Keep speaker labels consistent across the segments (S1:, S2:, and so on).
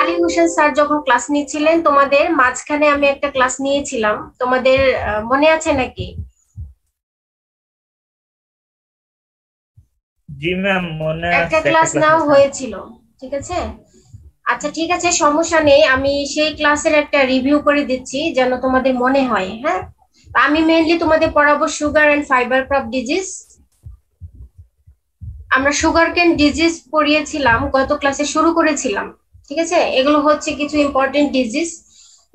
S1: Ali Hossain sir যখন class নিচ্ছিলেন তোমাদের মাঝখানে আমি একটা ক্লাস নিয়েছিলাম, তোমাদের মনে আছে নাকি?
S2: জি ম্যাম, মনে
S1: একটা
S2: আছে, একটা
S1: ক্লাস
S2: ক্লাস
S1: নেওয়া
S2: নিয়েছেন।
S1: হয়েছিল, ঠিক আছে। আচ্ছা ঠিক আছে, সমস্যা নেই, আমি সেই ক্লাসের একটা রিভিউ করে দিচ্ছি যেন তোমাদের মনে হয়। হ্যাঁ, আমি মেইনলি তোমাদের পড়াবো sugar and fibre crop disease. আমরা সুগার কেন ডিজিজ পড়িয়েছিলাম, গত ক্লাসে শুরু করেছিলাম, ঠিক আছে। এগুলো হচ্ছে কিছু important disease.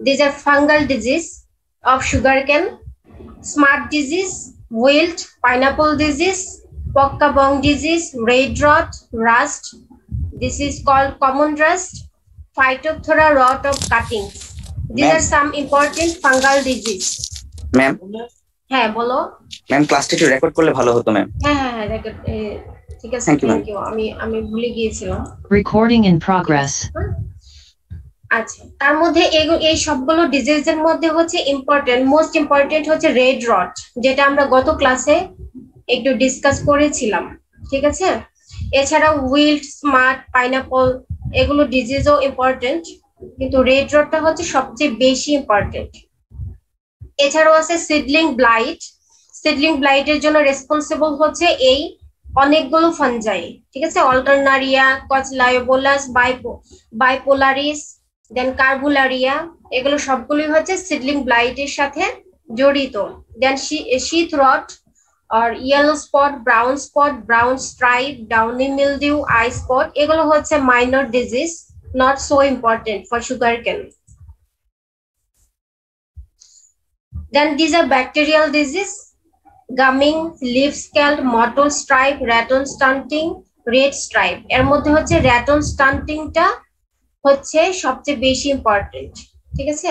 S1: These are fungal disease of sugar cane: smut disease, wilt, pineapple disease, pokkah boeng disease, red rot, rust, this is called common rust, phytophthora rot of cuttings. These
S3: ma'am
S1: are some important fungal disease.
S3: Ma'am
S1: হ্যাঁ বলো।
S3: Ma'am ক্লাসটা একটু record করলে ভালো হতো ma'am.
S1: হ্যাঁ হ্যাঁ হ্যাঁ record, ঠিক আছে,
S3: thank you ma'am.
S1: Thank you. আমি ভুলে গিয়েছিলাম।
S4: Recording in progress.
S1: আচ্ছা, তার মধ্যে এই সবগুলো ডিজিজের মধ্যে হচ্ছে ইম্পর্টেন্ট, মোস্ট ইম্পর্টেন্ট হচ্ছে রেড রট, যেটা আমরা গত ক্লাসে একটু ডিসকাস করেছিলাম, ঠিক আছে। এছাড়া উইল্ট, স্মার্ট, পাইনাপল এগুলো ডিজিজও ইম্পর্টেন্ট, কিন্তু রেড রটটা হচ্ছে সবচেয়ে বেশি ইম্পর্টেন্ট। এছাড়াও আছে সিডলিং ব্লাইট। সিডলিং ব্লাইটের জন্য রেসপন্সিবল হচ্ছে এই অনেকগুলো ফানজাই, ঠিক আছে। অল্টারনারিয়া, কচলায়োবোলাস, বাইপোলারিস, দেন কার্বুলারিয়া, এগুলো সবগুলোই হচ্ছে সিডলিং ব্লাইটের সাথে জড়িত। দেন শীত রট আর yellow spot, brown stripe, downy mildew, eye spot, এগুলো হচ্ছে minor disease, not so important for sugar cane. Then these are bacterial disease: gumming, leaf scald, mottle stripe, raton stunting, red stripe। এর মধ্যে হচ্ছে raton stuntingটা হচ্ছে সবচেয়ে বেশি important, ঠিক আছে।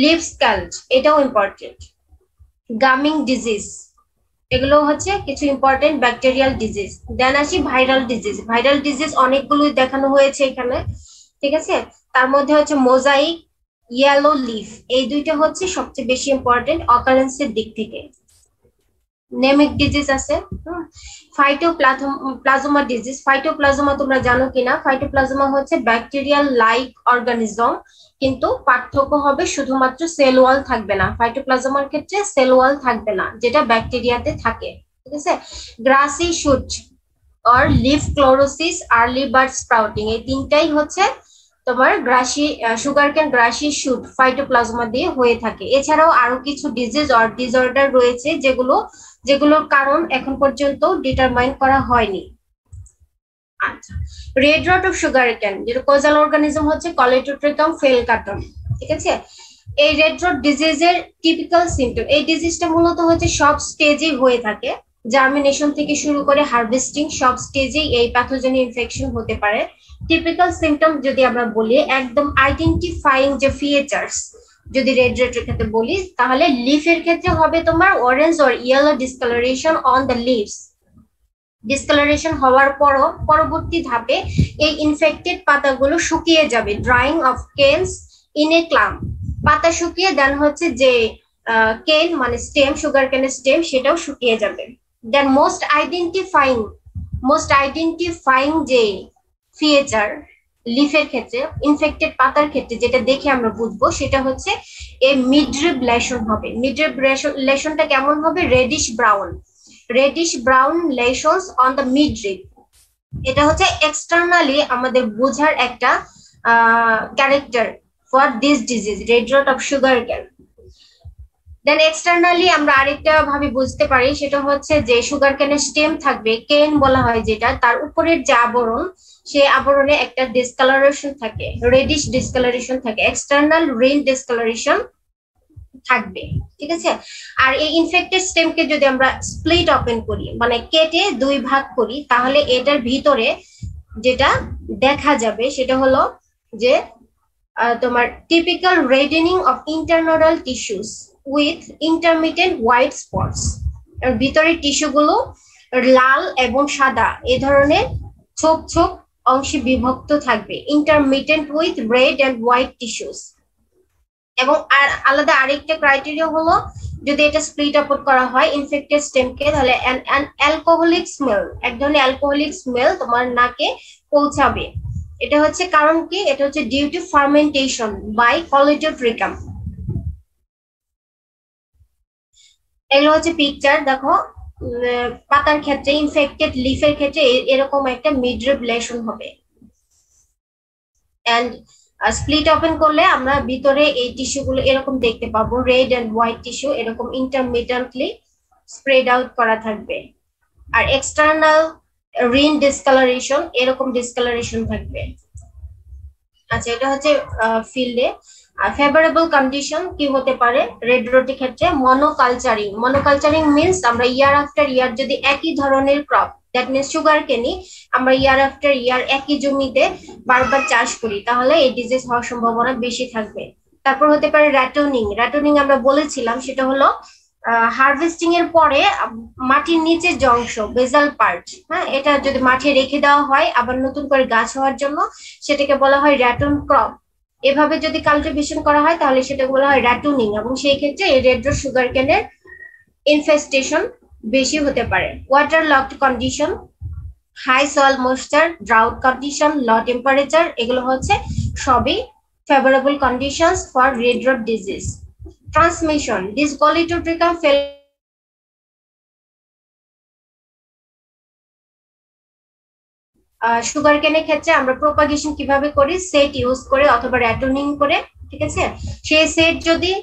S1: লিফ স্ক্যাল্ড এটাও ইম্পর্টেন্ট। গামিং ডিজিজ, এগুলো হচ্ছে কিছু ইম্পর্টেন্ট ব্যাকটেরিয়াল ডিজিজ। দেন আসি ভাইরাল ডিজিজ। ভাইরাল ডিজিজ অনেকগুলোই দেখানো হয়েছে এখানে, ঠিক আছে। তার মধ্যে হচ্ছে মোজাইক, ইয়েলো লিফ, এই দুইটা হচ্ছে সবচেয়ে বেশি ইম্পর্টেন্ট অকারেন্সের দিক থেকে। নেমিক ডিজিজ আছে, ফাইটোপ্লাজমা ডিজিজ। ফাইটোপ্লাজমা তোমরা জানো কিনা? ফাইটোপ্লাজমা হচ্ছে ব্যাকটেরিয়াল লাইক অর্গানিজম, কিন্তু পার্থক্য হবে শুধুমাত্র সেল ওয়াল থাকবে না। ফাইটোপ্লাজমার ক্ষেত্রে সেল ওয়াল থাকবে না, যেটা ব্যাকটেরিয়াতে থাকে, ঠিক আছে। Grassy shoot or leaf chlorosis, early bird sprouting, এই তিনটাই হচ্ছে তোমার সুগার কেন গ্রাসি শুট ফাইটোপ্লাজমা দিয়ে হয়ে থাকে। এছাড়াও আরো কিছু ডিজিজ অর ডিসঅর্ডার রয়েছে যেগুলোর কারণ এখন পর্যন্ত ডিটারমাইন করা হয়নি। আচ্ছা, রেড রট অফ সুগার কেন, যেটা কোজাল অর্গানিজম হচ্ছে কলেটোট্রিকাম ফেলকাটম, ঠিক আছে। এই রেড রট ডিজিজের টিপিক্যাল সিমটম, এই ডিজিজটা মূলত হচ্ছে সব স্টেজেই হয়ে থাকে, জার্মিনেশন থেকে শুরু করে হারভেস্টিং সব স্টেজেই এই প্যাথোজেনিক ইনফেকশন হতে পারে। টিপিক্যাল সিমটম যদি আমরা বলি, একদম আইডেন্টিফাইং যে ফিচার্স যদি রেড রটের ক্ষেত্রে বলি, তাহলে লিফের ক্ষেত্রে হবে তোমার orange or yellow discolouration on the leaves. Discolouration হওয়ার পরও পরবর্তী ধাপে এই ইনফেক্টেড পাতাগুলো শুকিয়ে যাবে, drying of canes in a clump. পাতা শুকিয়ে দেন হচ্ছে যে কেন মানে স্টেম, সুগার কেনের স্টেম, সেটাও শুকিয়ে যাবে। দেন মোস্ট আইডেন্টিফাইং যে ফিচার লিফের ক্ষেত্রে, ইনফেক্টেড পাতার ক্ষেত্রে যেটা দেখে আমরা বুঝবো, সেটা হচ্ছে এই মিডরিব লেশন হবে। মিডরিব লেশনটা কেমন হবে? Reddish brown lesions on the midrib. এটা হচ্ছে এক্সটার্নালি আমাদের বোঝার একটা character for this disease, red rot of sugar cane. Then externally আমরা আরেকটা ভাবে বুঝতে পারি, সেটা হচ্ছে যে সুগার কেনের স্টেম থাকবে, কেন বলা হয় যেটা, তার উপরের যে আবরণ, সেই আবরণে একটা ডিসকালারেশন থাকে, রেডিশ ডিসকালারেশন থাকে, এক্সটার্নাল রেন ডিসকালারেশন থাকবে, ঠিক আছে। আর এই ইনফেক্টেড স্টেমকে যদি আমরা স্প্লিট ওপেন করি, মানে কেটে দুই ভাগ করি, তাহলে এটার ভিতরে যেটা দেখা যাবে সেটা হলো যে তোমার typical reddening of internodal tissues with intermittent white spots. এর ভিতরের টিস্যুগুলো লাল এবং সাদা এ ধরনের ছোপ ছোপ অংশে বিভক্ত থাকবে, intermittent with red and white tissues. এবং আর আলাদা আরেকটা ক্রাইটেরিয়া হলো, যদি এটা স্প্লিট আপ করা হয় ইনফেক্টেড স্টেমকে, তাহলে অ্যালকোহলিক স্মেল, এক ধরনের অ্যালকোহলিক স্মেল তোমার নাকে পৌঁছাবে। এটা হচ্ছে কারণ কি, এটা হচ্ছে ডিউ টু ফার্মেন্টেশন বাই কলিটোট্রিকাম। এগুলো হচ্ছে পিকচার দেখো, পাতার ক্ষেত্রে ইনফেক্টেড লিফের ক্ষেত্রে এরকম একটা মিডরিব লেশন হবে, এন্ড স্প্লিট ওপেন করলে আমরা ভিতরে এই টিস্যু গুলো এরকম দেখতে পাবো, রেড এন্ড হোয়াইট টিস্যু এরকম ইন্টারমিডিয়েটলি স্প্রেড আউট করা থাকবে। আর এক্সটার্নাল রিন ডিসকালারেশন এরকম ডিসকালারেশন থাকবে। আচ্ছা, এটা হচ্ছে ফিল্ডে। আর ফেভারেবল কন্ডিশন কি হতে পারে রেড রোটের ক্ষেত্রে? মনোকালচারিং। মনোকালচারিং মিন্স আমরা ইয়ার আফটার ইয়ার যদি একই ধরনের ক্রপ, দ্যাট মিন্স সুগার কেনি আমরা ইয়ার আফটার ইয়ার একই জমিতে বারবার চাষ করি, তাহলে এই ডিজিজ হওয়ার সম্ভাবনা বেশি থাকবে। তারপর হতে পারে র্যাটনিং। র্যাটনিং আমরা বলেছিলাম সেটা হলো হারভেস্টিং এর পরে মাটির নিচে যে অংশ বেজাল পার্ট, হ্যাঁ, এটা যদি মাঠে রেখে দেওয়া হয় আবার নতুন করে গাছ হওয়ার জন্য, সেটাকে বলা হয় র্যাটন ক্রপ। এভাবে যদি কাল্টিভেশন করা হয় তাহলে সেটাকে বলা হয় র্যাটনিং, এবং সেই ক্ষেত্রে এই রেড রোড সুগার কেনের ইনফেস্টেশন বেশি হতে পারে। Water logged condition, high soil moisture, drought condition, low temperature, এগুলো হচ্ছে সবই favourable conditions for red rot disease. Transmission, this Colletotrichum ফেল সুগার কেনের ক্ষেত্রে আমরা প্রোপাগেশন কিভাবে করি? সেট ইউজ করে অথবা র্যাটনিং করে, ঠিক আছে? সেই সেট যদি,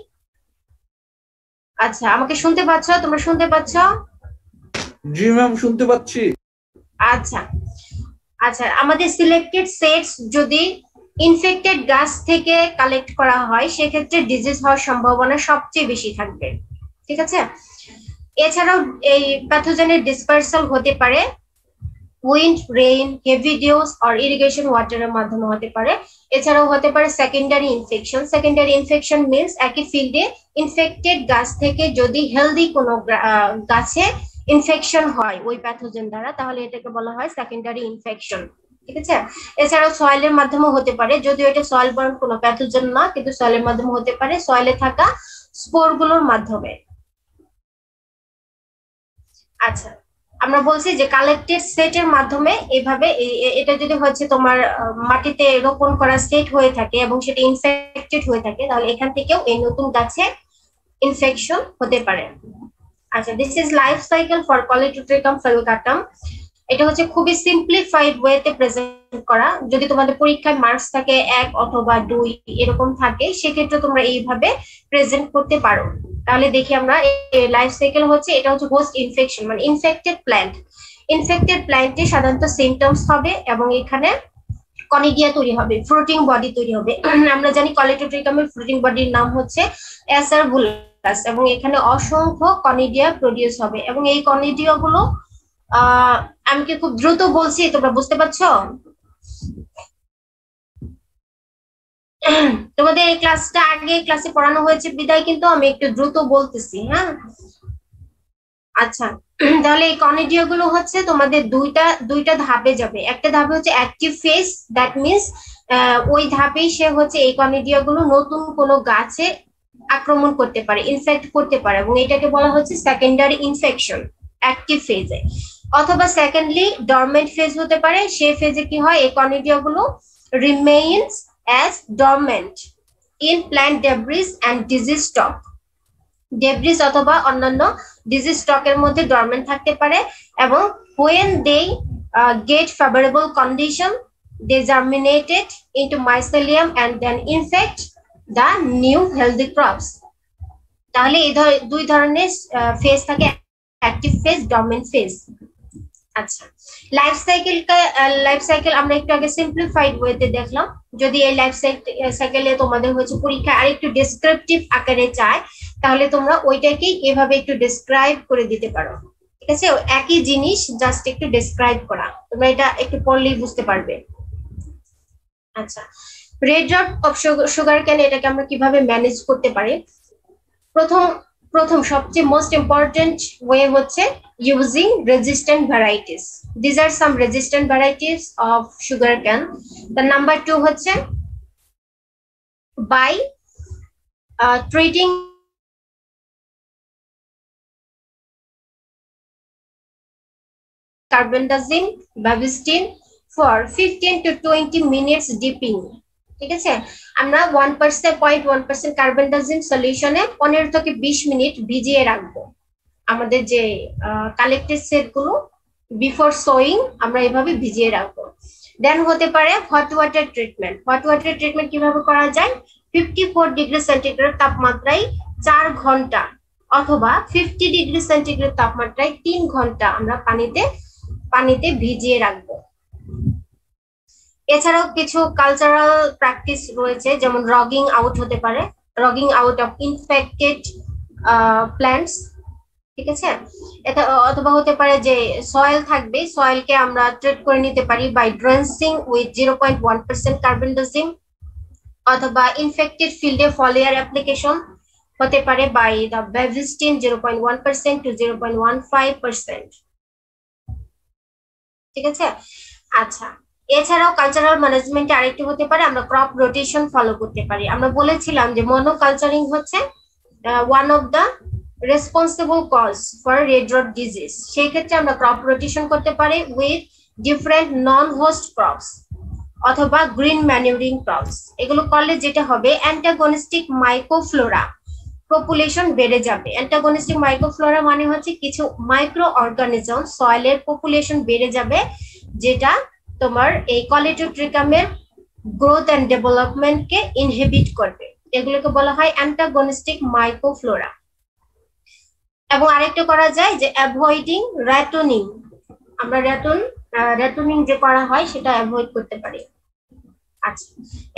S1: আচ্ছা আমাকে শুনতে পাচ্ছ? তোমরা শুনতে পাচ্ছ?
S2: জি ম্যাম, শুনতে পাচ্ছি।
S1: আচ্ছা আচ্ছা, আমাদের সিলেক্টেড সেটস যদি ইনফেক্টেড গাছ থেকে কালেক্ট করা হয় সেক্ষেত্রে ডিজিজ হওয়ার সম্ভাবনা সবচেয়ে বেশি থাকবে, ঠিক আছে? এছাড়াও এই প্যাথোজেনের ডিসপার্সাল হতে পারে উইন্ড, রেইন, হেভি ডিউস আর ইরিগেশন ওয়াটারের মাধ্যমে হতে পারে। এছাড়াও হতে পারে secondary infection. Secondary infection means একই ফিল্ডে ইনফেক্টেড গাছ থেকে যদি হেলদি কোনো গাছে ইনফেকশন হয় ওই প্যাথোজেন দ্বারা, তাহলে এটাকে বলা হয় সেকেন্ডারি ইনফেকশন, ঠিক আছে? এছাড়াও সয়েলের মাধ্যমে হতে পারে, যদিও এটা সয়েল বর্ন কোনো প্যাথোজেন না, কিন্তু সয়েলের মাধ্যমে হতে পারে সয়েলে থাকা স্পোর গুলোর মাধ্যমে। আচ্ছা, আমরা বলছি যে কালেক্টেড সেটের মাধ্যমে এইভাবে এটা যদি হচ্ছে তোমার মাটিতে রোপণ করা সেট হয়ে থাকে এবং সেটা ইনফেক্টেড হয়ে থাকে, তাহলে এখান থেকেও এই নতুন গাছে ইনফেকশন হতে পারে। আচ্ছা, this is life cycle for Colletotrichum falcatum. এটা হচ্ছে খুবই সিম্পলিফাইড ওয়েতে প্রেজেন্ট করা। যদি তোমাদের পরীক্ষায় মার্কস থাকে 1 অথবা 2 এরকম থাকে, সেক্ষেত্রে তোমরা এইভাবে প্রেজেন্ট করতে পারো। তাহলে দেখি আমরা লাইফ সাইকেল হচ্ছে, এটা হচ্ছে হোস্ট ইনফেকশন মানে ইনফেক্টেড প্ল্যান্ট। ইনফেক্টেড প্ল্যান্টে সাধারণত সিমটমস হবে এবং এখানে কনিডিয়া তৈরি হবে, ফ্রুটিং বডি তৈরি হবে। আমরা জানি কলিটোট্রিকামের ফ্রুটিং বডির নাম হচ্ছে অ্যাসারভুলাস, এবং এখানে অসংখ্য কনিডিয়া প্রডিউস হবে, এবং এই কনিডিয়া গুলো আমি কি খুব দ্রুত বলছি, তোমরা বুঝতে পারছো? তোমাদের এই ক্লাসটা আগে ক্লাসে পড়ানো হয়েছে বিদায় কিন্তু আমি একটু দ্রুত বলতেছি, হ্যাঁ? আচ্ছা, তাহলে এই কনিডিয়া গুলো হচ্ছে তোমাদের দুইটা ধাপে যাবে। একটা ধাপে হচ্ছে অ্যাক্টিভ ফেজ, দ্যাট মিনস ওই ধাপেই সে হচ্ছে এই কনিডিয়া গুলো নতুন কোনো গাছে আক্রমণ করতে পারে, ইনফেক্ট করতে পারে, এবং এটাকে বলা হচ্ছে সেকেন্ডারি ইনফেকশন অ্যাক্টিভ ফেজে। অথবা সেকেন্ডলি ডরমেন্ট ফেজ হতে পারে, সেই ফেজে কি হয়, এই কনিডিয়া গুলো remains as dormant in plant debris and disease stock. Debris অথবা অন্যান্য ডিজিজ স্টকের মধ্যে ডরমেন্ট থাকতে পারে, এবং when they get favorable condition they germinated into mycelium and then infect the new healthy crops. তাহলে এই দুই ধরনের ফেজ থাকে, অ্যাক্টিভ ফেজ, ডরমেন্ট ফেজ। আচ্ছা, লাইফ সাইকেল আমরা একটু আগে সিম্পলিফাইড ওয়েতে দেখলাম। যদি এই লাইফ সাইকেলে তোমাদের হচ্ছে পরীক্ষা আরেকটু ডেসক্রিপটিভ আকারে চায়, তাহলে তোমরা ওইটাকেই এভাবে একটু ডেসক্রাইব করে দিতে পারো, ঠিক আছে? একই জিনিস জাস্ট একটু ডেসক্রাইব করা, তোমরা এটা একটু পড়লেই বুঝতে পারবে। আচ্ছা, রেড রড অফ সুগার কেন, এটাকে আমরা কিভাবে ম্যানেজ করতে পারি? প্রথম সবচেয়ে মোস্ট ইম্পর্টেন্ট ওয়ে হচ্ছে using resistant varieties. This are some resistant varieties of sugar cane. The number 2 হচ্ছে by treating carbendazim, bavistin, for 15 to 20 minutes dipping. ঠিক আছে, আমরা 1% কার্বনডাইজিম সলিউশনে 15 থেকে 20 মিনিট ভিজিয়ে রাখবো আমাদের যে কালেক্টেড সেট গুলো বিফোর সোয়িং আমরা এভাবে ভিজিয়ে রাখবো। দেন হতে পারে hot water treatment. Hot water treatment কিভাবে করা যায়? 54 ডিগ্রি সেন্টিগ্রেড তাপমাত্রায় 4 ঘন্টা অথবা 50 ডিগ্রি সেন্টিগ্রেড তাপমাত্রায় 3 ঘন্টা আমরা পানিতে ভিজিয়ে রাখবো। এছাড়াও কিছু কালচারাল প্র্যাকটিস রয়েছে, যেমন রগিং আউট হতে পারে, ragging out of infected plants. ঠিক আছে, এটা অথবা হতে পারে যে সয়েল থাকবে, সয়েলকে আমরা ট্রিট করে নিতে পারি বাই ড্রেন্সিং উইথ 0.1% কার্বনডাইজিম, অথবা ইনফেক্টেড ফিল্ডে ফলিয়ার অ্যাপ্লিকেশন হতে পারে বাই দ্য বেভিস্টিন 0.1% to 0.15%। ঠিক আছে, আচ্ছা এছাড়াও কালচারাল ম্যানেজমেন্টে আরেকটি হতে পারে আমরা ক্রপ রোটেশন ফলো করতে পারি। আমরা বলেছিলাম যে মনোকালচারিং হচ্ছে one of the responsible cause for red rot disease. সেই ক্ষেত্রে আমরা ক্রপ রোটেশন করতে পারি with different non host crops অথবা গ্রিন ম্যানিউরিং ক্রপস। এগুলো করলে যেটা হবে অ্যান্টাগনিস্টিক মাইক্রোফ্লোরা পপুলেশন বেড়ে যাবে। অ্যান্টাগনিস্টিক মাইক্রোফ্লোরা মানে হচ্ছে কিছু মাইক্রো অর্গানিজম সয়েলের পপুলেশন বেড়ে যাবে, যেটা তোমার এই কলেটোট্রিকামের গ্রোথ এন্ড ডেভেলপমেন্টকে ইনহিবিট করবে। এগুলোকে বলা হয় অ্যান্টাগনিস্টিক মাইক্রোফ্লোরা। এবং আরেকটা করা যায় যে অ্যাভয়েডিং র্যাটনিং। আমরা র্যাটনিং যে করা হয় সেটা অ্যাভয়েড করতে পারি। আচ্ছা,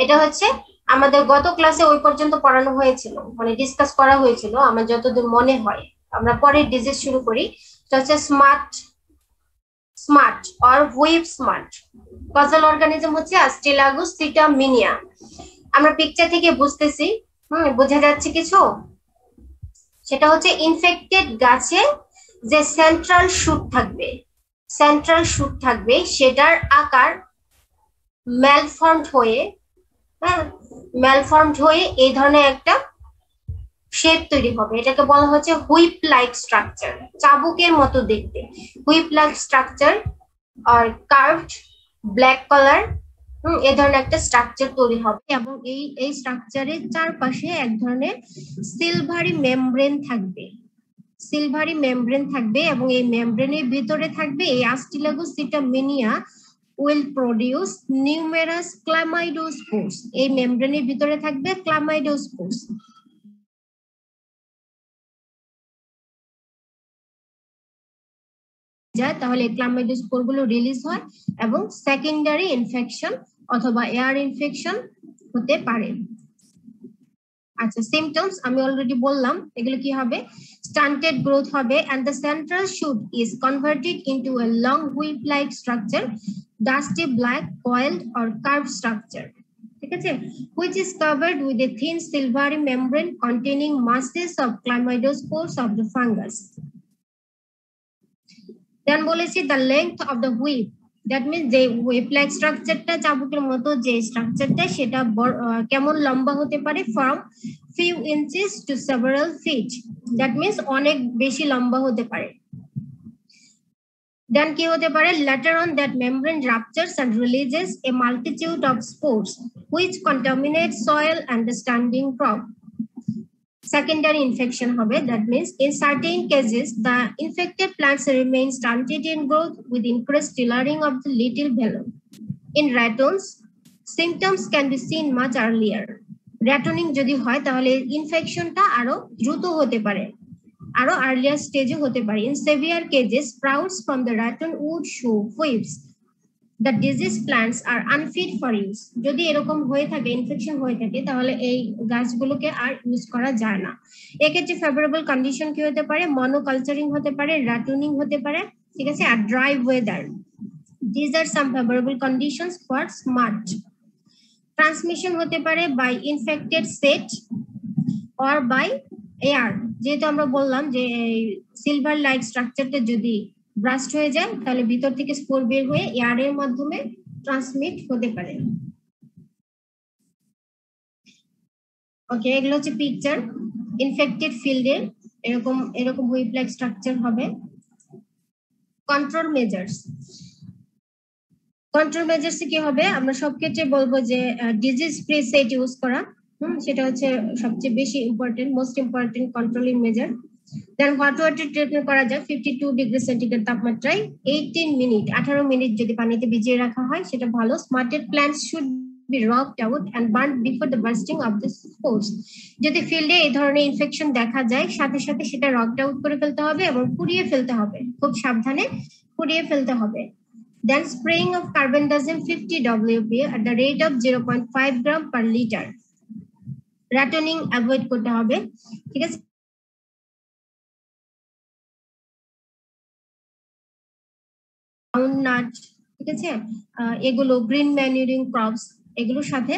S1: এটা হচ্ছে আমাদের গত ক্লাসে ওই পর্যন্ত পড়ানো হয়েছিল, মানে ডিসকাস করা হয়েছিল আমার যতদূর মনে হয়। আমরা পরের ডিজিজ শুরু করি, সেটা হচ্ছে smart or whip smart. Causal organism হচ্ছে অ্যাস্টিলাগুস সিটামিনিয়া। আমরা পিকচার থেকে বুঝতেছি, বোঝা যাচ্ছে কিছু? সেটা হচ্ছে ইনফেক্টেড গাছে যে সেন্ট্রাল শুট থাকবে সেটার আকার ম্যালফর্মড হয়ে এই ধরনের একটা শেপ তৈরি হবে। এটাকে বলা হচ্ছে হুইপ লাইক স্ট্রাকচার, চাবুকের মতো দেখতে। হুইপ লাইক স্ট্রাকচার আর কার্ভড ব্ল্যাক কালার, এই ধরনের একটা স্ট্রাকচার তৈরি হবে। এবং এই স্ট্রাকচারের চারপাশে এক ধরনের সিলভারি মেমব্রেন থাকবে এবং এই মেমব্রেনের ভিতরে থাকবে এই অ্যাস্টিলাগুস সিটামিনিয়া will produce numerous chlamydospores। এই মেমব্রেনের ভিতরে থাকবে chlamydospores। তাহলে ক্লামাইডোস্পোর গুলো রিলিজ হয় এবং সেকেন্ডারি ইনফেকশন অথবা এয়ার ইনফেকশন হতে পারে। আচ্ছা, সিমটমস আমি অলরেডি বললাম, এগুলো কি হবে? স্টান্টেড গ্রোথ হবে and the central shoot is converted into a long whip like structure, dusty black coiled or curved structure। ঠিক আছে, which is covered with a thin silvery membrane containing masses of chlamydospores of the fungus। দেন বলেছি the length of the whip, that means যে whip like স্ট্রাকচারটা, চাবুকের মতো যে স্ট্রাকচারটা, সেটা কেমন লম্বা হতে পারে? from few inches to several feet, that means অনেক বেশি লম্বা হতে পারে। দেন কি হতে পারে? later on that membrane ruptures and releases a multitude of spores which contaminate soil and the standing crop। Secondary infection হবে, that means in certain cases the infected plants remain stunted in growth with increased tillering of the little velum। In ratoons symptoms can be seen much earlier। র্যাটনিং যদি হয় তাহলে ইনফেকশনটা আরো দ্রুত হতে পারে, আরো earlier স্টেজে হতে পারে। In severe cases sprouts from the raton would show whips। The disease plants are unfit for use। যদি এরকম হয়ে থাকে, ইনফেকশন হয়ে থাকে, তাহলে এই গাছগুলোকে আর ইউজ করা যায় না। এক্ষেত্রে ফেভারেবল কন্ডিশন কি হতে পারে? মনোকালচারিং হতে পারে, র্যাটনিং হতে পারে, ঠিক আছে, আর dry weather. These are some favorable conditions for smart। Transmission হতে পারে by infected sett or by air. যেহেতু আমরা বললাম যে সিলভার লাইক স্ট্রাকচারটা যদি ব্রাস্ট হয়ে যায় তাহলে ভিতর থেকে স্পোর বের হয়ে এয়ারের মাধ্যমে ট্রান্সমিট হতে পারে। ওকে, এগুলো হচ্ছে পিকচার। ইনফেক্টেড ফিল্ডে এরকম হুইপ লাইক স্ট্রাকচার হবে। কন্ট্রোল মেজার্স, কন্ট্রোল মেজার্স কি হবে, আমরা সব ক্ষেত্রে বলবো যে ডিজিজ ফ্রি সেট ইউজ করা, সেটা হচ্ছে সবচেয়ে বেশি important, most important controlling measure. Then hot water treatment করা যায় 52 ডিগ্রি সেন্টিগ্রেড তাপমাত্রায় 18 মিনিট যদি পানিতে ভিজিয়ে রাখা হয় সেটা ভালো। Smutted plants should be rocked out and burned before the bursting of the spores. যদি ফিল্ডে এই ধরনের ইনফেকশন দেখা যায় সাথে সাথে সেটা রকড আউট করে ফেলতে হবে এবং পুড়িয়ে ফেলতে হবে, খুব সাবধানে পুড়িয়ে ফেলতে হবে। Then spraying of carbendazim 50 WP at the rate of 0.5 gram per liter. রাটনিং avoid করতে হবে, ঠিক আছে। গ্রাউন্ডনাট, ঠিক আছে, এগুলো গ্রিন ম্যানিউরিং ক্রপস এগুলোর সাথে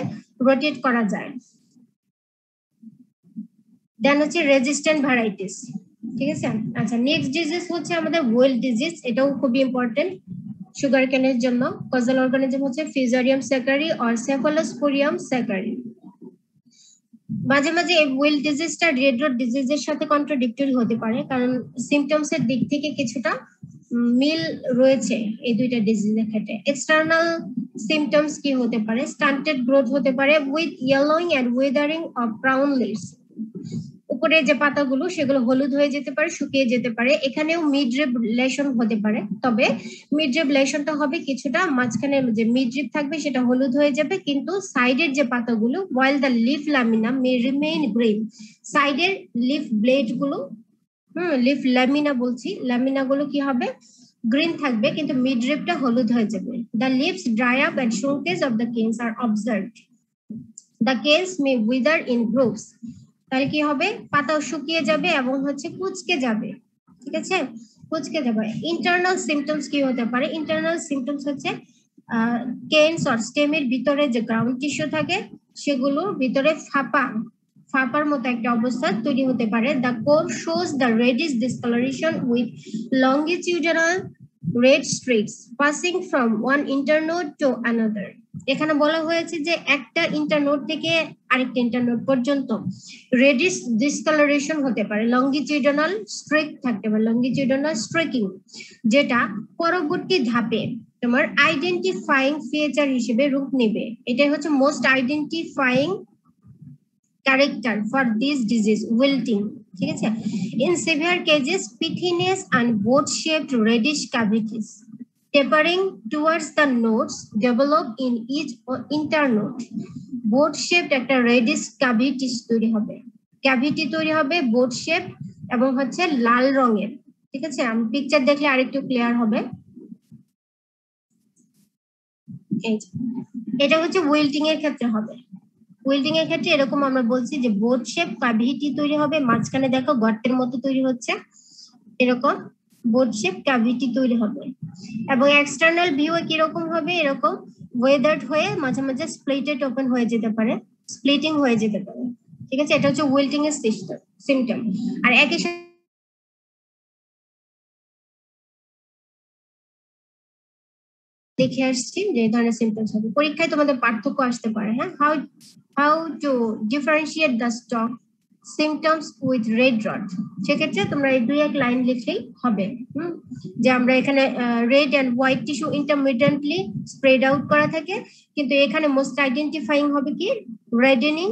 S1: রোটেট করা যায়। দেন হচ্ছে রেজিস্ট্যান্ট ভ্যারাইটিস, ঠিক আছে। আচ্ছা, নেক্সট ডিজিজ হচ্ছে আমাদের ওয়েল ডিজিজ, এটাও খুবই ইম্পর্টেন্ট সুগার কেনের জন্য। কজাল অর্গানিজম হচ্ছে ফিজারিয়াম স্যাকারি আর সেফালোস্পোরিয়াম স্যাকারি। মাঝে মাঝে ওয়েল ডিজিজটা রেড রোড ডিজিজের সাথে কন্ট্রাডিক্টরি হতে পারে, কারণ সিমটমস এর দিক থেকে কিছুটা মিল রয়েছে এই দুইটা ডিজিজের ক্ষেত্রে। এক্সটার্নাল সিমটমস কি হতে পারে, স্টান্টেড গ্রোথ হতে পারে with yellowing and withering of brown leaves, উপরে যে পাতাগুলো সেগুলো হলুদ হয়ে যেতে পারে, শুকিয়ে যেতে পারে। এখানেও মিডরিব লেশন হতে পারে, তবে মিডরিব লেশনটা হবে কিছুটা মাঝখানে যে মিডরিব থাকবে সেটা হলুদ হয়ে যাবে, কিন্তু সাইডের যে পাতাগুলো while the leaf lamina may remain green, সাইডের লিফ ব্লেড গুলো লিফ ল্যামিনা বলছি, ল্যামিনা গুলো কি হবে গ্রিন থাকবে কিন্তু মিডরিবটা হলুদ হয়ে যাবে। The leaves dry up and shrinkage of the canes are observed. The canes may wither in groups. তাহলে কি হবে, পাতাও শুকিয়ে যাবে এবং হচ্ছে কুঁচকে যাবে, ঠিক আছে, কুঁচকে যাবে। ইন্টারনাল সিমটমস কি হতে পারে, ইন্টারনাল সিমটমস হচ্ছে কেনস অর স্টেমের ভিতরে যে গ্রাউন্ড টিস্যু থাকে সেগুলোর ভিতরে ফাঁপার মতো একটা অবস্থা তৈরি হতে পারে। The core shows the reddish discolouration with longitudinal red streaks passing from one internode to another. এখানে বলা হয়েছে যে একটা ইন্টারনোড থেকে আরেকটা ইন্টারনোড পর্যন্ত রেডিশ ডিসকালারেশন হতে পারে, লঙ্গিটিউডাল স্ট্রিক থাকতে পারে, লঙ্গিটিউডাল স্ট্রিকিং, যেটা পরবর্তী ধাপে তোমার আইডেন্টিফাইং ফিচার হিসেবে রূপ নেবে। এটাই হচ্ছে most identifying character for this disease, wilting, ঠিক আছে। In severe cases pithiness and boat-shaped reddish cavities tapering towards the nodes develop in each internode. Boat-shaped একটা reddish cavities তৈরি হবে, ক্যাভিটি তৈরি হবে boat shape এবং হচ্ছে লাল রঙের, ঠিক আছে। আমি পিকচার দেখলে আরেকটু ক্লিয়ার হবে। এটা হচ্ছে উইল্টিং এর ক্ষেত্রে হবে। উইল্টিং এর ক্ষেত্রে এরকম আমরা বলছি যে বোট শেপ ক্যাভিটি তৈরি হবে, মাঝখানে দেখো গর্তের মতো তৈরি হচ্ছে, এরকম বোট শেপ ক্যাভিটি তৈরি হবে। এবং এক্সটার্নাল ভিউ কিরকম হবে, এরকম ওয়েদার্ড হয়ে মাঝে মাঝে স্প্লিটেড ওপেন হয়ে যেতে পারে, স্প্লিটিং হয়ে যেতে পারে, ঠিক আছে। এটা হচ্ছে উইল্টিং এর সিমটম। আর একই সাথে দেখে আসছি যে এই ধরনের সিমটমস হবে। পরীক্ষায় তোমাদের পার্থক্য আসতে পারে, হ্যাঁ, how to differentiate the stock symptoms with red rod. সেক্ষেত্রে তোমরা এই দুই এক লাইন লিখলেই হবে, যে আমরা এখানে red and white tissue intermediately spread out করা থাকে, কিন্তু এখানে মোস্ট আইডেন্টিফাইং হবে কি রেডেনিং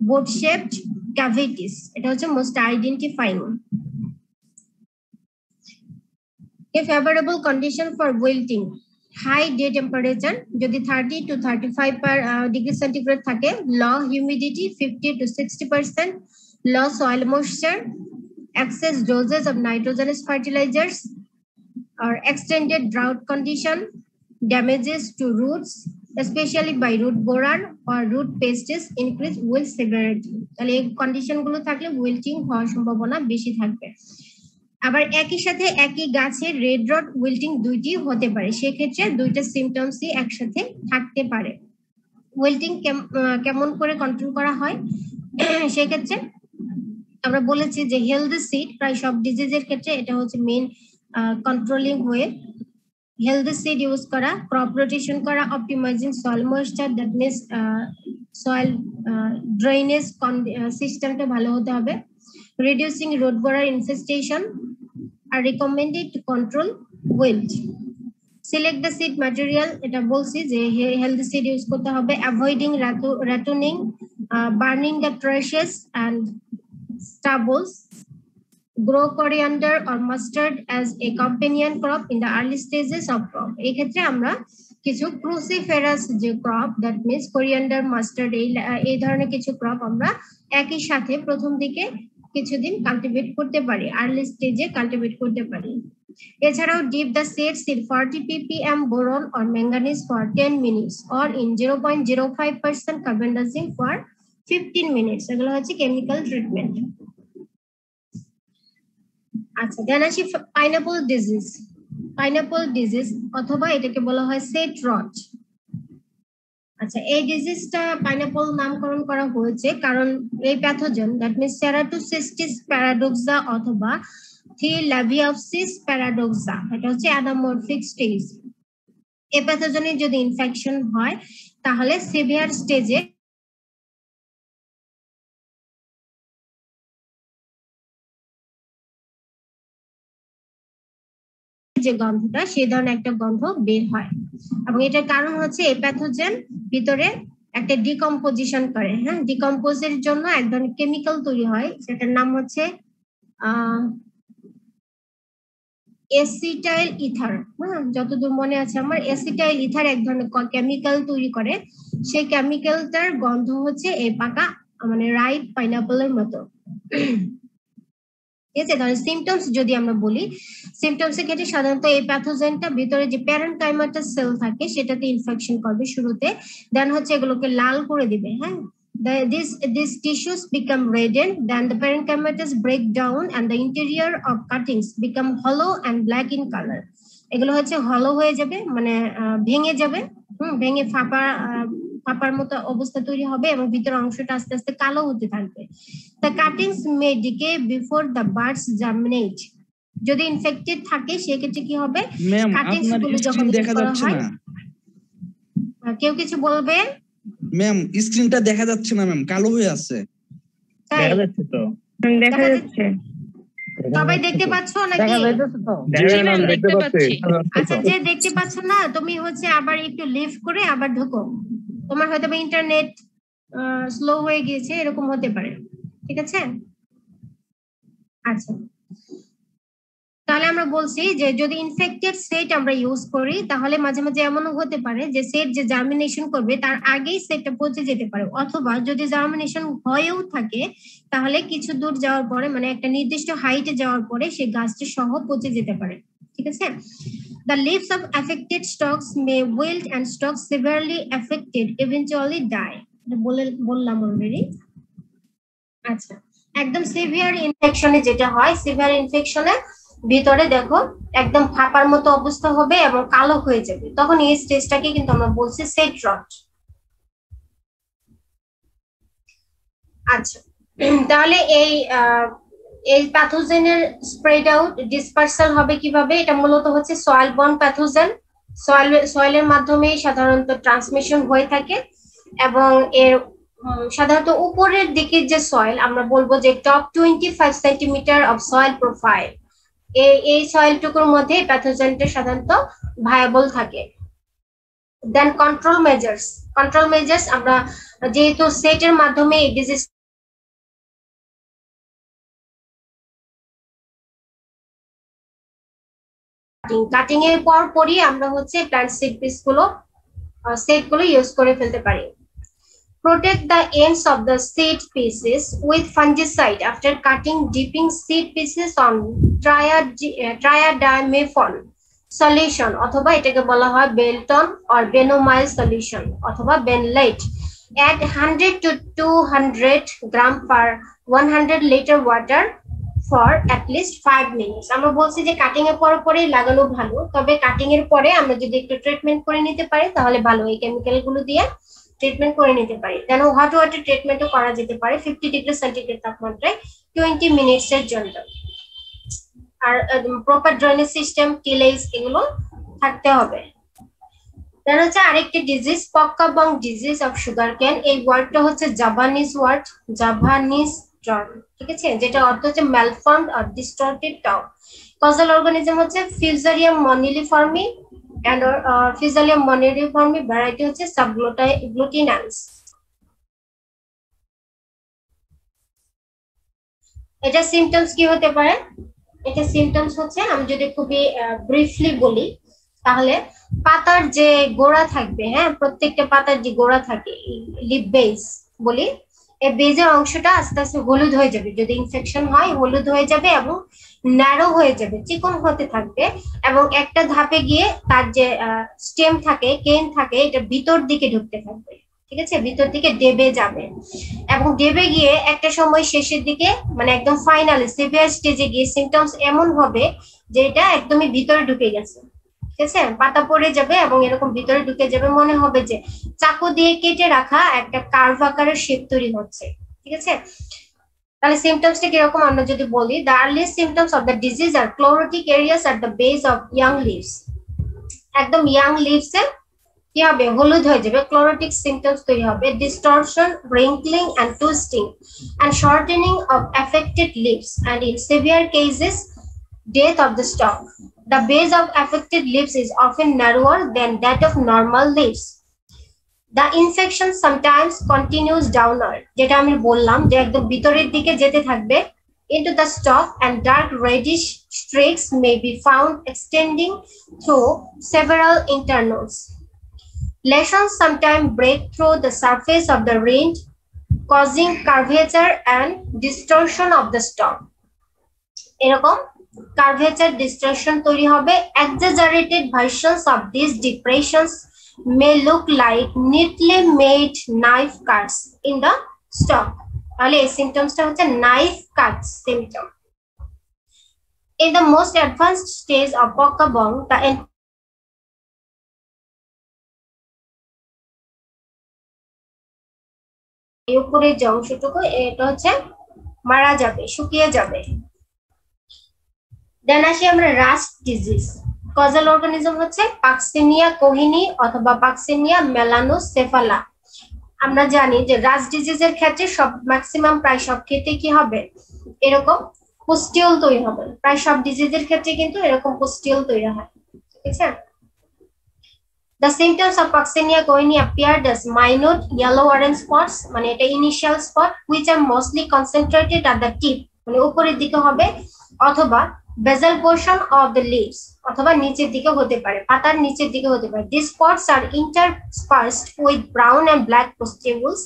S1: বোট শেপড ক্যাভিটিস, এটা হচ্ছে most identifying. A favorable condition for wilting, high day temperature যদি 30 to 35 ডিগ্রি সেন্টিগ্রেড থাকে, low humidity 50 to 60%, low soil moisture, excess doses of nitrogenous fertilizers, or extended drought condition, damages to roots especially by root borer or root pests increase wilt severity। তাহলে এই condition গুলো থাকলে wilting হওয়ার সম্ভাবনা বেশি থাকবে। আবার একই সাথে একই গাছের রেড রড উইল্টিং দুইটি হতে পারে, সেক্ষেত্রে দুইটা সিমটমসই একসাথে থাকতে পারে। উইল্টিং কেমন করে কন্ট্রোল করা হয়, সেক্ষেত্রে আমরা বলেছি যে হেলদি সিড, প্রায় সব ডিজিজের ক্ষেত্রে এটা হচ্ছে main controlling way. Healthy seed use করা, ক্রপ রোটেশন করা, optimising soil moisture, that means soil drainage সিস্টেমটা ভালো হতে হবে। Reducing root borer infestation are recommended to control wilt. Select the seed material, এটা বলছি যে হেলদি সিড ইউজ করতে হবে। Avoiding ratooning, burning the trashes and stubbles. Grow coriander or mustard as a companion crop in the early stages of crop। এই ক্ষেত্রে আমরা কিছু cruciferous যে crop, that means coriander, mustard, এই ধরনের কিছু ক্রপ আমরা একই সাথে প্রথম দিকে কিছুদিন কাল্টিভেট করতে পারি, আর্লি স্টেজে কাল্টিভেট করতে পারি। এছাড়াও deep the seeds in 40 ppm boron or manganese for 10 minutes or in 0.05% carbendazim for 15 minutes। এগুলো হচ্ছে কেমিক্যাল ট্রিটমেন্ট। আচ্ছা, দেন আসি পাইনাপল ডিজিজ অথবা এটাকে বলা হয় সেট রট। আচ্ছা, এই ডিজিজটা পাইনাপল নামকরণ করা হয়েছে কারণ এই প্যাথোজেন, দ্যাট মিন্স সেরাটোসিস্টিস প্যারাডক্সা অথবা থিলাভিওপসিস প্যারাডক্সা, এটা হচ্ছে অ্যানামরফিক স্টেজ। এই প্যাথোজেনের যদি ইনফেকশন হয় তাহলে সিভিয়ার স্টেজে যে গন্ধটা, সেই ধরনের একটা গন্ধ বের হয়। এবং এটার কারণ হচ্ছে এই প্যাথোজেন ভিতরে একটা ডিকম্পোজিশন করে। হ্যাঁ, ডিকম্পোজের জন্য এক ধরনের কেমিক্যাল তৈরি হয়, সেটার নাম হচ্ছে এসিটাইল ইথার। হ্যাঁ, যতদূর মনে আছে আমার, এসিটাইল ইথার এক ধরনের কেমিক্যাল তৈরি করে। সেই কেমিক্যালটার গন্ধ হচ্ছে এই পাকা মানে রাইপ পাইনাপলের মতো। ঠিক আছে, তাহলে সিমটমস যদি আমরা বলি, সিমটমস এর ক্ষেত্রে সাধারণত এই প্যাথোজেনটা ভিতরে যে প্যারেনকাইমাটাস সেল থাকে সেটাতে ইনফেকশন করবে শুরুতে, দেন হচ্ছে এগুলোকে লাল করে দিবে। হ্যাঁ, these tissues become reddened, then the parenchymatous break down and the interior of cuttings become hollow and black in color। এগুলো হচ্ছে হলো হয়ে যাবে, মানে ভেঙে যাবে, ভেঙে ফাঁপার মতো অবস্থা তৈরি হবে এবং ভিতরের অংশটা আস্তে আস্তে কালো হতে থাকবে। The cuttings may decay before the buds germinate। যদি ইনফেক্টেড থাকে সেক্ষেত্রে কি হবে,
S2: ম্যাম
S1: কাটিংস
S2: আপনার
S1: গুলো যখন
S2: স্ক্রিন দেখা
S1: করা
S2: যাচ্ছে
S1: হয়,
S2: না।
S1: কেউ কিছু বলবে?
S2: ম্যাম স্ক্রিনটা দেখা যাচ্ছে না ম্যাম, কালো হয়ে আছে।
S1: তাই
S5: দেখা যাচ্ছে তো,
S1: দেখা যাচ্ছে? সবাই দেখতে পাচ্ছ নাকি?
S5: জি ম্যাম দেখতে পাচ্ছি।
S1: আচ্ছা, যে দেখতে পাচ্ছ না তুমি হচ্ছে আবার একটু লিফট করে আবার ঢোকো, তোমার হয়তো ইন্টারনেট স্লো হয়ে গিয়েছে, এরকম হতে পারে। ঠিক আছে, আচ্ছা, তাহলে আমরা বলছি যে যদি ইনফেক্টেড সেট আমরা ইউজ করি তাহলে মাঝে মাঝে এমনও হতে পারে যে সেট যে জার্মিনেশন করবে তার আগেই সেটটা পচে যেতে পারে, অথবা যদি জার্মিনেশন হয়েও থাকে তাহলে কিছু দূর যাওয়ার পরে, মানে একটা নির্দিষ্ট হাইটে যাওয়ার পরে সেই গাছটা সহ পচে যেতে পারে। ঠিক আছে, the leaves of affected stalks may wilt and stalks severely affected eventually die। বললাম অলরেডি। আচ্ছা, একদম সিভিয়ার ইনফেকশনে যেটা হয়, সিভিয়ার ইনফেকশনে ভিতরে দেখো একদম ফাঁপার মতো অবস্থা হবে এবং কালো হয়ে যাবে, তখন এই স্টেজটাকে কিন্তু আমরা বলছি সেট রট। আচ্ছা, তাহলে এই প্যাথোজেনের স্প্রেড আউট ডিসপারসাল হবে কিভাবে? এটা মূলত হচ্ছে সয়েল বর্ন প্যাথোজেন, সয়েলের মাধ্যমে সাধারণত ট্রান্সমিশন হয়ে থাকে এবং এর সাধারণত উপরের দিকের যে সয়েল, আমরা বলবো যে top 25 centimetre of soil profile, এই সয়েলটুকুর মধ্যে প্যাথোজেনটা সাধারণত ভায়াবল থাকে। দেন কন্ট্রোল মেজার্স আমরা যেহেতু সেটের মাধ্যমে এই ডিজিজ কাটিং এর পরই আমরা হচ্ছে প্ল্যান্ট সেটগুলো ইউজ করে ফেলতে পারি। Protect the ends of the seed pieces with fungicide after cutting, dipping seed pieces on triadimephon solution অথবা এটাকে বলা হয় বেলটন or benomyl solution অথবা benlate। Add 100 to 200 gram per 100 liter water for at least 5 minutes। আমরা বলছি যে cutting এর পরে লাগানো ভালো, তবে কাটিং এর পরে আমরা যদি একটু ট্রিটমেন্ট করে নিতে পারি তাহলে ভালো, এই কেমিক্যাল গুলো দিয়ে ট্রিটমেন্ট করে নিতে পারি। দেন হট ওয়াটার ট্রিটমেন্টও করা যেতে পারে 50 ডিগ্রি সেন্টিগ্রেড তাপমাত্রায় 20 মিনিটসের জন্য। আর প্রপার ড্রেনেজ সিস্টেম, টিলেজ এগুলো থাকতে হবে। দেন হচ্ছে আরেকটি disease, pokkah boeng disease of sugar cane. এই ওয়ার্ডটা হচ্ছে জাপানিজ টার্ম, ঠিক আছে, যেটা অর্থ হচ্ছে malformed or distorted term. Causal organism হচ্ছে Fusarium moniliforme, and Physalia moneriforme variety হচ্ছে subglutinans. এটা সিম্পটমস কি হতে পারে? এটা সিম্পটমস হচ্ছে, আমি যদি খুবই ব্রিফলি বলি তাহলে পাতার যে গোড়া থাকবে, হ্যাঁ, প্রত্যেকটা পাতার যে গোড়া থাকে, লিপ বেস বলি, এই বেজের অংশটা আস্তে আস্তে হলুদ হয়ে যাবে। যদি ইনফেকশন হয় হলুদ হয়ে যাবে এবং ন্যারো হয়ে যাবে, চিকন হতে থাকবে, এবং একটা ধাপে গিয়ে তার যে স্টেম থাকে, কেন থাকে, এটা ভিতর দিকে ঢুকতে থাকবে, ঠিক আছে, ভিতর দিকে ডেবে যাবে, এবং ডেবে গিয়ে একটা সময় শেষের দিকে মানে একদম ফাইনাল সিভিয়ার স্টেজে গিয়ে সিমটমস এমন হবে যে এটা একদমই ভিতরে ঢুকে গেছে, ঠিক আছে, পাতা পড়ে যাবে এবং এরকম ভিতরে ঢুকে যাবে, মনে হবে যে চাকু দিয়ে কেটে রাখা একটা কার্ভ আকারের শেপ তৈরি হচ্ছে, ঠিক আছে। তাহলে সিমটমসটা কিরকম আমরা যদি বলি, the earliest symptoms of the disease are chlorotic areas at the base of young leaves, একদম ইয়াং লিভস এ কি হবে, হলুদ হয়ে যাবে, ক্লোরোটিক সিমটমস তৈরি হবে, distortion, wrinkling and twisting and shortening of affected leaves, and in severe cases death of the stalk. The base of affected leaves is often narrower than that of normal leaves. The infection sometimes continues downward, যেটা আমি বললাম যে একদম ভিতরের দিকে যেতে থাকবে, into the stalk, and dark reddish streaks may be found extending through several internodes. Lesions sometimes break through the surface of the rind, causing curvature and distortion of the stalk. এরকম curvature distortion তৈরি হবে। Exaggerated versions of these depressions may look like neatly made knife cuts in the stalk. তাহলে এই symptomsটা হচ্ছে knife cut symptom. In the most advanced stage of Pokabong, the উপরের যে অংশটুকু এটা হচ্ছে মারা যাবে, শুকিয়ে যাবে। দেন আসি আমরা রাস্ট ডিজিজ। কজাল অর্গানিজম হচ্ছে পাক্সিনিয়া কোহিনি অথবা পাক্সিনিয়া মেলানোসেফালা। আমরা জানি যে রাস্ট ডিজিজের ক্ষেত্রে সব ম্যাক্সিমাম প্রায় সব ক্ষেত্রে কি হবে, এরকম পুস্টিউল তৈরি হবে, প্রায় সব ডিজিজের ক্ষেত্রে কিন্তু এরকম পুস্টিউল তৈরি হয়, ঠিক আছে। The symptoms of Puccinia coyni appeared as minute yellow-orange spots, মানে এটা initial spot, which are mostly concentrated at the tip, মানে উপরের দিকে হবে, অথবা basal portion of the leaves, অথবা নিচের দিকে হতে পারে, পাতার নিচের দিকে হতে পারে। These spots are interspersed with brown and black pustules.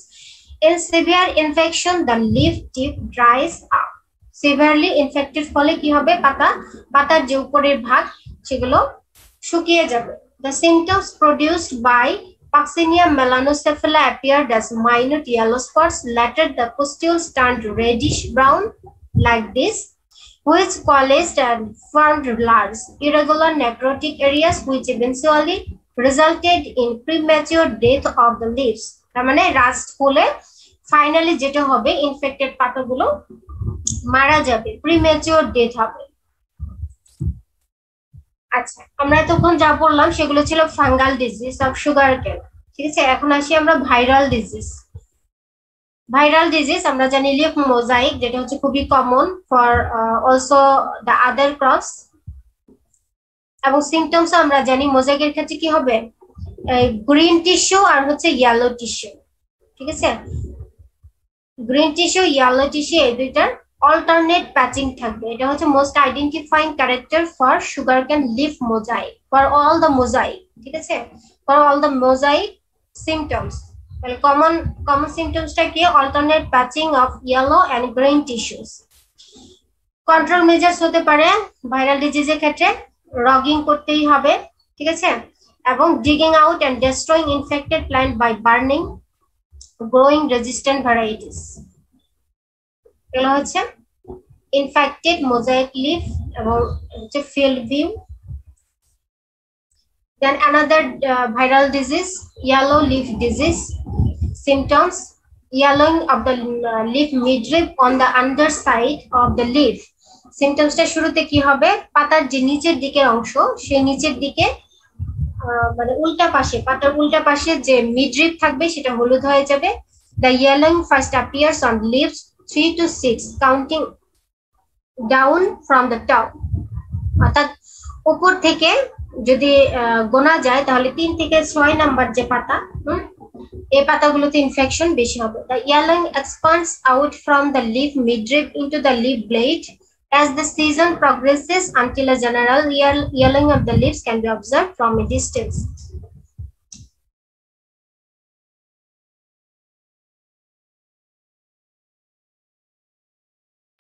S1: In severe infection, the leaf tip dries up. Severely infected ফলে কি হবে, পাতার যে উপরের ভাগ সেগুলো শুকিয়ে যাবে। The symptoms produced by Puccinia melanocephala appeared as minute yellow spots. Later, the pustules turned reddish brown like this, which coalesced and formed large, irregular necrotic areas, which eventually resulted in premature death of the leaves. তার মানে rushed হলে finally যেটা হবে, infected পাতাগুলো মারা যাবে, premature death হবে। আচ্ছা, আমরা তখন যা বললাম সেগুলো ছিল ফাঙ্গাল ডিজিজ অফ সুগার কেন, ঠিক আছে। এখন আসি আমরা ভাইরাল ডিজিজ। ভাইরাল ডিজিজ আমরা জানি লিফ মোজাইক, যেটা হচ্ছে খুবই common for also the other crops, এবং সিমটমস আমরা জানি মোজাইকের ক্ষেত্রে কি হবে, গ্রিন টিস্যু আর হচ্ছে ইয়েলো টিস্যু, ঠিক আছে। গ্রিন টিস্যু, ইয়েলো টিস্যু এই দুইটার alternate patching থাকবে। এটা হচ্ছে most identifying character for sugarcane leaf mosaic, for all the mosaic, ঠিক আছে, for all the mosaic symptoms. তাহলে কমন সিমটমসটা কি, alternate patching of yellow and green tissues. Control measures হতে পারে ভাইরাল ডিজিজের ক্ষেত্রে, রগিং করতেই হবে, ঠিক আছে, এবং digging out and destroying infected plant by burning growing resistant varieties. এগুলো হচ্ছে ইনফেক্টেড মোজাইক লিফ এবং হচ্ছে field view. Then another viral disease, yellow leaf disease. Symptoms: yellowing of the leaf midrib on the underside of the leaf. Symptoms টা শুরুতে কি হবে, পাতার যে নিচের দিকের অংশ, সেই নিচের দিকে মানে উল্টা পাশে, পাতার উল্টা পাশে যে মিডরিব থাকবে সেটা হলুদ হয়ে যাবে। The yellowing first appears on leaves 3 to 6, counting down from the top. অর্থাৎ উপর থেকে যদি গোনা যায় তাহলে 3 থেকে 6 নাম্বার যে পাতা, এই পাতাগুলোতে ইনফেকশন বেশি হবে। The yellowing expands out from the leaf midrib into the leaf blade as the season progresses until a general yellowing of the leaves can be observed from a distance.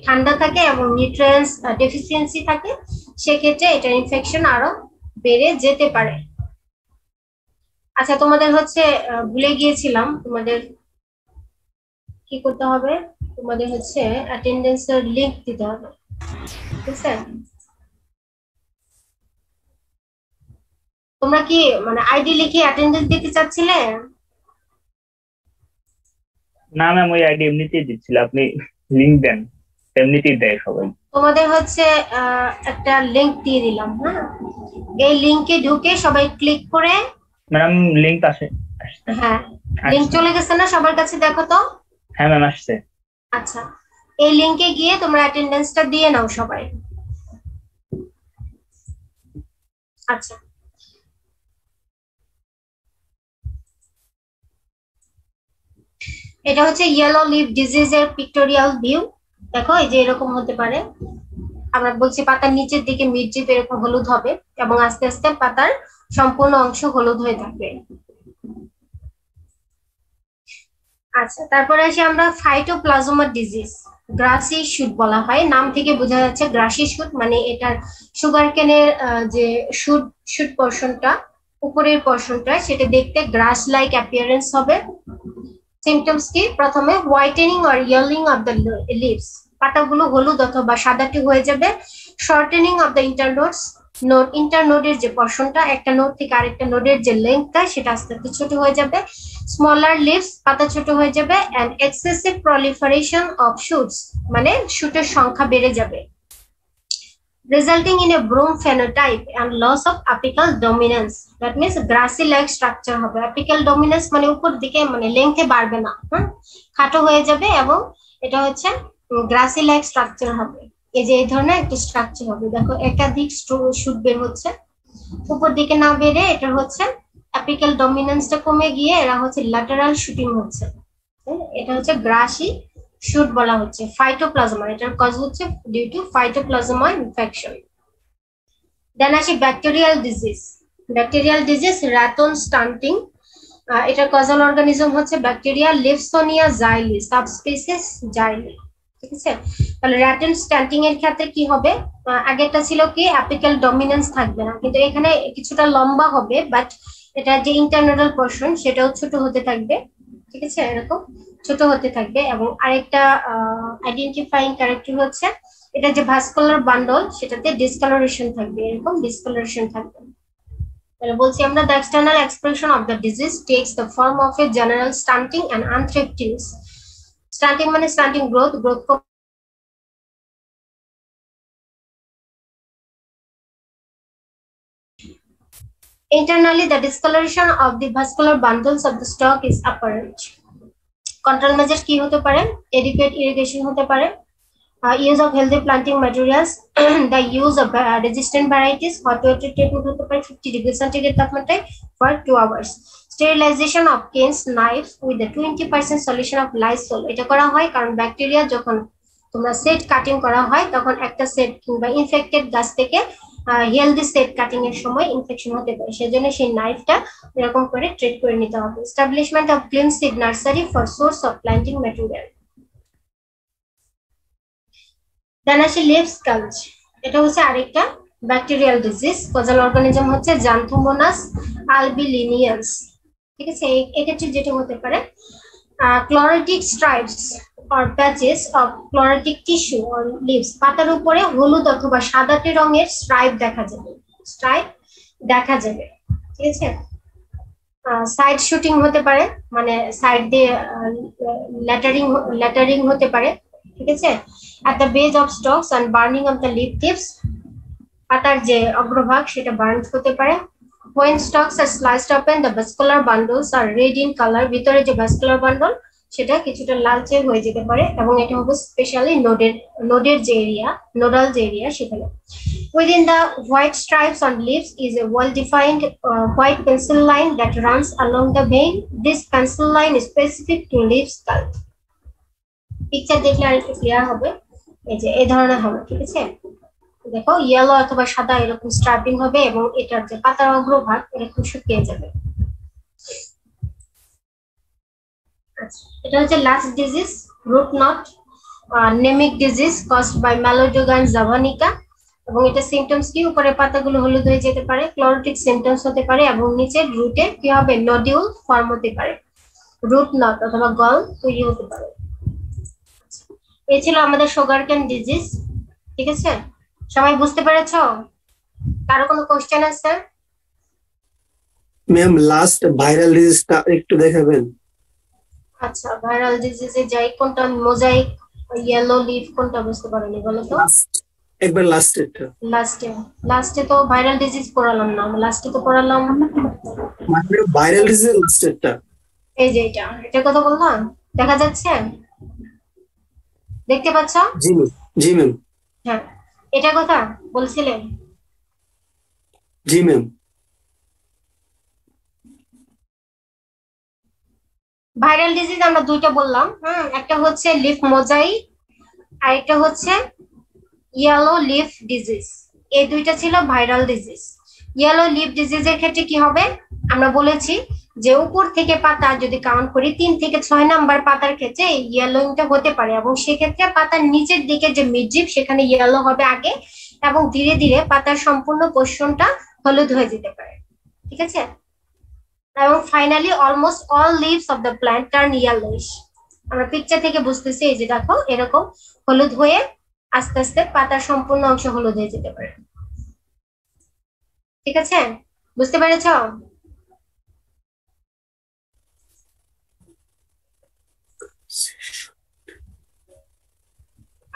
S1: ঠান্ডা থাকে এবং nutrients deficiency থাকে, সেক্ষেত্রে এটা infection আরো বেড়ে যেতে পারে। আচ্ছা, তোমাদের হচ্ছে ভুলে গিয়েছিলাম, তোমাদের কি করতে হবে, তোমাদের হচ্ছে অ্যাটেন্ডেন্সের লিংক দিতে হবে, ঠিক আছে? তোমরা কি মানে আইডি লিখে অ্যাটেন্ডেন্স দিতে চাচ্ছিলে?
S6: না ম্যাম, ওই আইডি এমনিতেই দিচ্ছিল, আপনি লিংক দেন, এমনিতেই দেয় সবাই।
S1: তোমাদের হচ্ছে একটা লিংক দিয়ে দিলাম, হ্যাঁ, এই লিংকে ঢুকে সবাই ক্লিক করে।
S6: ম্যাম লিংক আসে?
S1: হ্যাঁ, লিংক চলে গেছে না সবার কাছে? দেখো তো।
S6: হ্যাঁ ম্যাম আসছে।
S1: আচ্ছা, এই লিংকে গিয়ে তোমরা অ্যাটেন্ডেন্সটা দিয়ে নাও সবাই। আচ্ছা, এটা হচ্ছে ইয়েলো লিফ ডিজিজের পিক্টোরিয়াল ভিউ। দেখো, এই যে এরকম হতে পারে, আমরা বলছি পাতার নিচের দিকে মিডজিপ এরকম হলুদ হবে এবং আস্তে আস্তে পাতার সম্পূর্ণ অংশ হলুদ হয়ে থাকবে। আচ্ছা, তারপরে আসি আমরা ফাইটোপ্লাজমা ডিজিজ। গ্রাসি শুট বলা হয়, নাম থেকে বোঝা যাচ্ছে গ্রাসি শুট, মানে এটার সুগার কেনের যে শুট পোর্শনটা, উপরের পোর্শনটা, সেটা দেখতে গ্রাস লাইক অ্যাপিয়ারেন্স হবে। সিমটমস কি? প্রথমে whitening or yellowing of the leaves, পাতাগুলো হলুদ অথবা সাদাটে হয়ে যাবে। শর্টেনিং অফ দ্য ইন্টারনোডের যে পোর্শনটা, একটা নোড থেকে আরেকটা নোডের যে লেন্থটা, সেটা আস্তে আস্তে ছোট হয়ে যাবে। স্মলার লিভস, পাতা ছোট হয়ে যাবে। And excessive proliferation of shoots, মানে শুটের সংখ্যা বেড়ে যাবে। resulting in a broom phenotype and loss of apical dominance. That means grassy like structure হবে। apical dominance মানে উপর দিকে, মানে লেংথে বাড়বে না, খাটো হয়ে যাবে এবং এটা হচ্ছে গ্রাসি লাইক স্ট্রাকচার হবে। এই যে এই ধরনের একটা স্ট্রাকচার হবে। দেখো, একাধিক শুট বের হচ্ছে, উপর দিকে না বেড়ে এটা হচ্ছে অ্যাপিক্যাল ডমিনেন্সটা কমে গিয়ে এরা হচ্ছে ল্যাটারাল শুটিং হচ্ছে। এটা হচ্ছে গ্রাসি শুট বলা হচ্ছে। ফাইটোপ্লাজমা, এটার কজ হচ্ছে ডিউ টু ফাইটোপ্লাজমা ইনফেকশন। দেন আসি ব্যাকটেরিয়াল ডিজিজ। ব্যাকটেরিয়াল ডিজিজ র্যাটন স্টান্টিং, এটার কজাল অর্গানিজম হচ্ছে ব্যাকটেরিয়া লিভসোনিয়া জাইলি, সাবস্পিসিস জাইলি, ঠিক আছে? তাহলে র্যাটন স্টান্টিং এর ক্ষেত্রে কি হবে? আগেরটা ছিল কি অ্যাপিক্যাল ডমিনেন্স থাকবে না, কিন্তু এখানে কিছুটা লম্বা হবে, বাট এটা যে ইন্টারনোডাল পোর্শন সেটাও ছোট হতে থাকবে, ঠিক আছে? এরকম ছোট হতে থাকবে। এবং আরেকটা আইডেন্টিফাইং ক্যারেক্টার হচ্ছে এটা যে ভাস্কুলার বান্ডল, সেটাতে ডিসকালারেশন থাকবে, এরকম ডিসকালারেশন থাকবে। তাহলে বলছি আমরা, the external expression of the disease takes the form of a general stunting and anthracnose. Stunting মানে stunting growth internally the discoloration of the vascular bundles of the stalk is apparent. Control measures কি হতে পারে? adequate irrigation হতে পারে, use of healthy planting materials, the use of resistant varieties, hot water treatment হতে পারে 50 degree centigrade তাপমাত্রায় for 2 hours, sterilization of canes knife with a 20% solution of Lysol। এটা করা হয় কারণ ব্যাকটেরিয়া যখন তোমরা সেট কাটিং করা হয় তখন একটা সেট কিংবা ইনফেক্টেড গাছ থেকে হেলদি সেট কাটিং এর সময় ইনফেকশন হতে পারে, সেজন্য সেই নাইফটা এরকম করে ট্রিট করে নিতে হবে। Establishment of clean seed nursery for source of planting material. Then আসি লিভ স্কালচ, এটা হচ্ছে আরেকটা ব্যাকটেরিয়াল ডিজিজ। কজাল অর্গানিজম হচ্ছে জান্থোমোনাস আলবিলিনিয়ান্স, ঠিক আছে? এক্ষেত্রে যেটা হতে পারে ক্লোরোটিক stripes or patches of chlorotic tissue or leaves, পাতার উপরে হলুদ অথবা সাদাটে রঙের স্ট্রাইপ দেখা যাবে, ঠিক আছে? সাইড শুটিং হতে পারে, মানে সাইড দিয়ে ল্যাটারিং হতে পারে, ঠিক আছে? at the base of stalks and burning of the leaf tips, পাতার যে অগ্রভাগ সেটা বার্ন হতে পারে। when stalks are sliced open the vascular bundles are red in color, ভিতরে যে vascular bundle সেটা কিছুটা লালচে হয়ে যেতে পারে এবং এটা হবে স্পেশালি নোডের যে এরিয়া, নোডাল যে এরিয়া সেখানে। Within the white stripes on leaves is a well-defined white pencil line that runs along the vein. This pencil line is specific to leaf scalp. Picture দেখলে আরেকটু ক্লিয়ার হবে। এই যে এই ধরনের হবে, ঠিক আছে? দেখো ইয়েলো অথবা সাদা এরকম স্ট্রাইপিং হবে এবং এটার যে পাতার অগ্রভাগ এরকম শুকিয়ে যাবে। এটা হচ্ছে last disease, root knot nemic disease caused by Meloidogyne javanica. এবং এটা সিমটমস কি, উপরে পাতাগুলো হলুদ হয়ে যেতে পারে, ক্লোরোটিক সিমটমস হতে পারে এবং নিচের রুটে কি হবে, নডিউল ফর্ম হতে পারে, রুট নট অথবা গল তৈরি হতে পারে। এই ছিল আমাদের সুগারকেন ডিজিজ, ঠিক আছে? সবাই বুঝতে পেরেছো? কারো কোনো কোশ্চেন আছে?
S7: ম্যাম লাস্ট ভাইরাল ডিজিজটা একটু দেখাবেন?
S1: আচ্ছা, ভাইরাল ডিজিজে যাই, কোনটা মোজাইক ইয়েলো লিফ কোনটা বুঝতে পারোনি বলো তো?
S7: একবার লাস্টেরটা।
S1: লাস্টে তো ভাইরাল ডিজিজ পড়ালাম না, লাস্টে তো পড়ালাম
S7: মানে ভাইরাল ডিজিজ লাস্টেরটা।
S1: এই যে এটা কথা বললাম, দেখা যাচ্ছে, দেখতে পাচ্ছ?
S7: জি ম্যাম, জি ম্যাম।
S1: হ্যাঁ, এটা কথা বলছিলেন?
S7: জি ম্যাম।
S1: ভাইরাল ডিজিজ আমরা দুইটা বললাম, একটা হচ্ছে লিফ মোজাইক আর একটা হচ্ছে ইয়েলো লিফ ডিজিজ। এই দুইটা ছিল ভাইরাল ডিজিজ। ইয়েলো লিফ ডিজিজের ক্ষেত্রে কি হবে, আমরা বলেছি যে উপর থেকে পাতা যদি কাউন্ট করি 3 থেকে 6 নাম্বার পাতার ক্ষেত্রে ইয়েলোইংটা হতে পারে এবং সেক্ষেত্রে পাতার নিচের দিকে যে মিডজিপ সেখানে ইয়েলো হবে আগে এবং ধীরে ধীরে পাতার সম্পূর্ণ পোর্শনটা হলুদ হয়ে যেতে পারে, ঠিক আছে? এবং finally almost all leaves of the plant turn yellowish. আমরা পিকচার থেকে বুঝতেছি, এই যে দেখো এরকম হলুদ হয়ে আস্তে আস্তে পাতার সম্পূর্ণ অংশ হলুদ হয়ে যেতে পারে, ঠিক আছে? বুঝতে পেরেছ?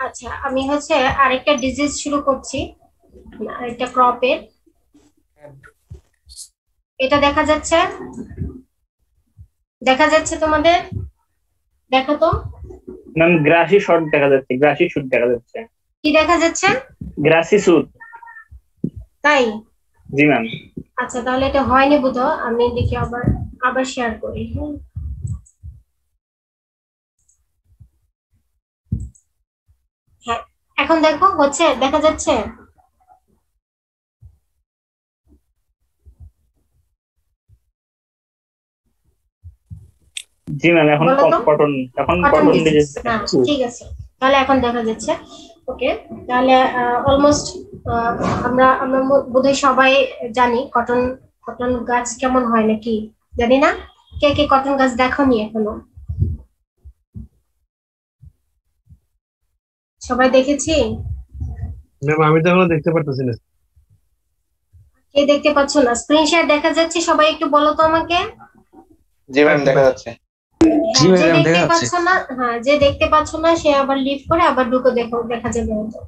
S1: আচ্ছা, আমি হচ্ছে আরেকটা ডিজিজ শুরু করছি, আরেকটা ক্রপের। এটা দেখা যাচ্ছে, দেখা যাচ্ছে তোমাদের? দেখো তো
S6: ম্যাম, গ্রাসি শট দেখা যাচ্ছে, গ্রাসি শুট দেখা যাচ্ছে।
S1: কি দেখা যাচ্ছে?
S6: Grassy shoot.
S1: তাই?
S6: জি ম্যাম।
S1: আচ্ছা, তাহলে এটা হয়নি বোধহয়, আমি দেখি আবার শেয়ার করি। হ্যাঁ, এখন দেখো হচ্ছে, দেখা যাচ্ছে?
S6: জি ম্যাম, এখন কটন, ডিজিজ।
S1: ঠিক আছে, তাহলে এখন দেখা যাচ্ছে। ওকে, তাহলে অলমোস্ট আমরা বোধহয় সবাই জানি কটন গাছ কেমন হয় নাকি, জানি না? কে কে কটন গাছ দেখোনি এখনো? সবাই দেখেছি?
S8: ম্যাম আমি তো এখনো দেখতে পারতেছি না।
S1: কে দেখতে পাচ্ছ না? স্ক্রিন শেয়ার দেখা যাচ্ছে, সবাই একটু বলো তো আমাকে।
S3: জি ম্যাম, দেখা যাচ্ছে।
S2: জি
S1: যে
S2: ম্যাম,
S1: দেখতে
S2: দেখা
S1: পাচ্ছ
S2: যাচ্ছে।
S1: না, হ্যাঁ, যে দেখতে পাচ্ছ না সে আবার লিভ করে আবার ঢুকে দেখো, দেখা যাবে হয়তো।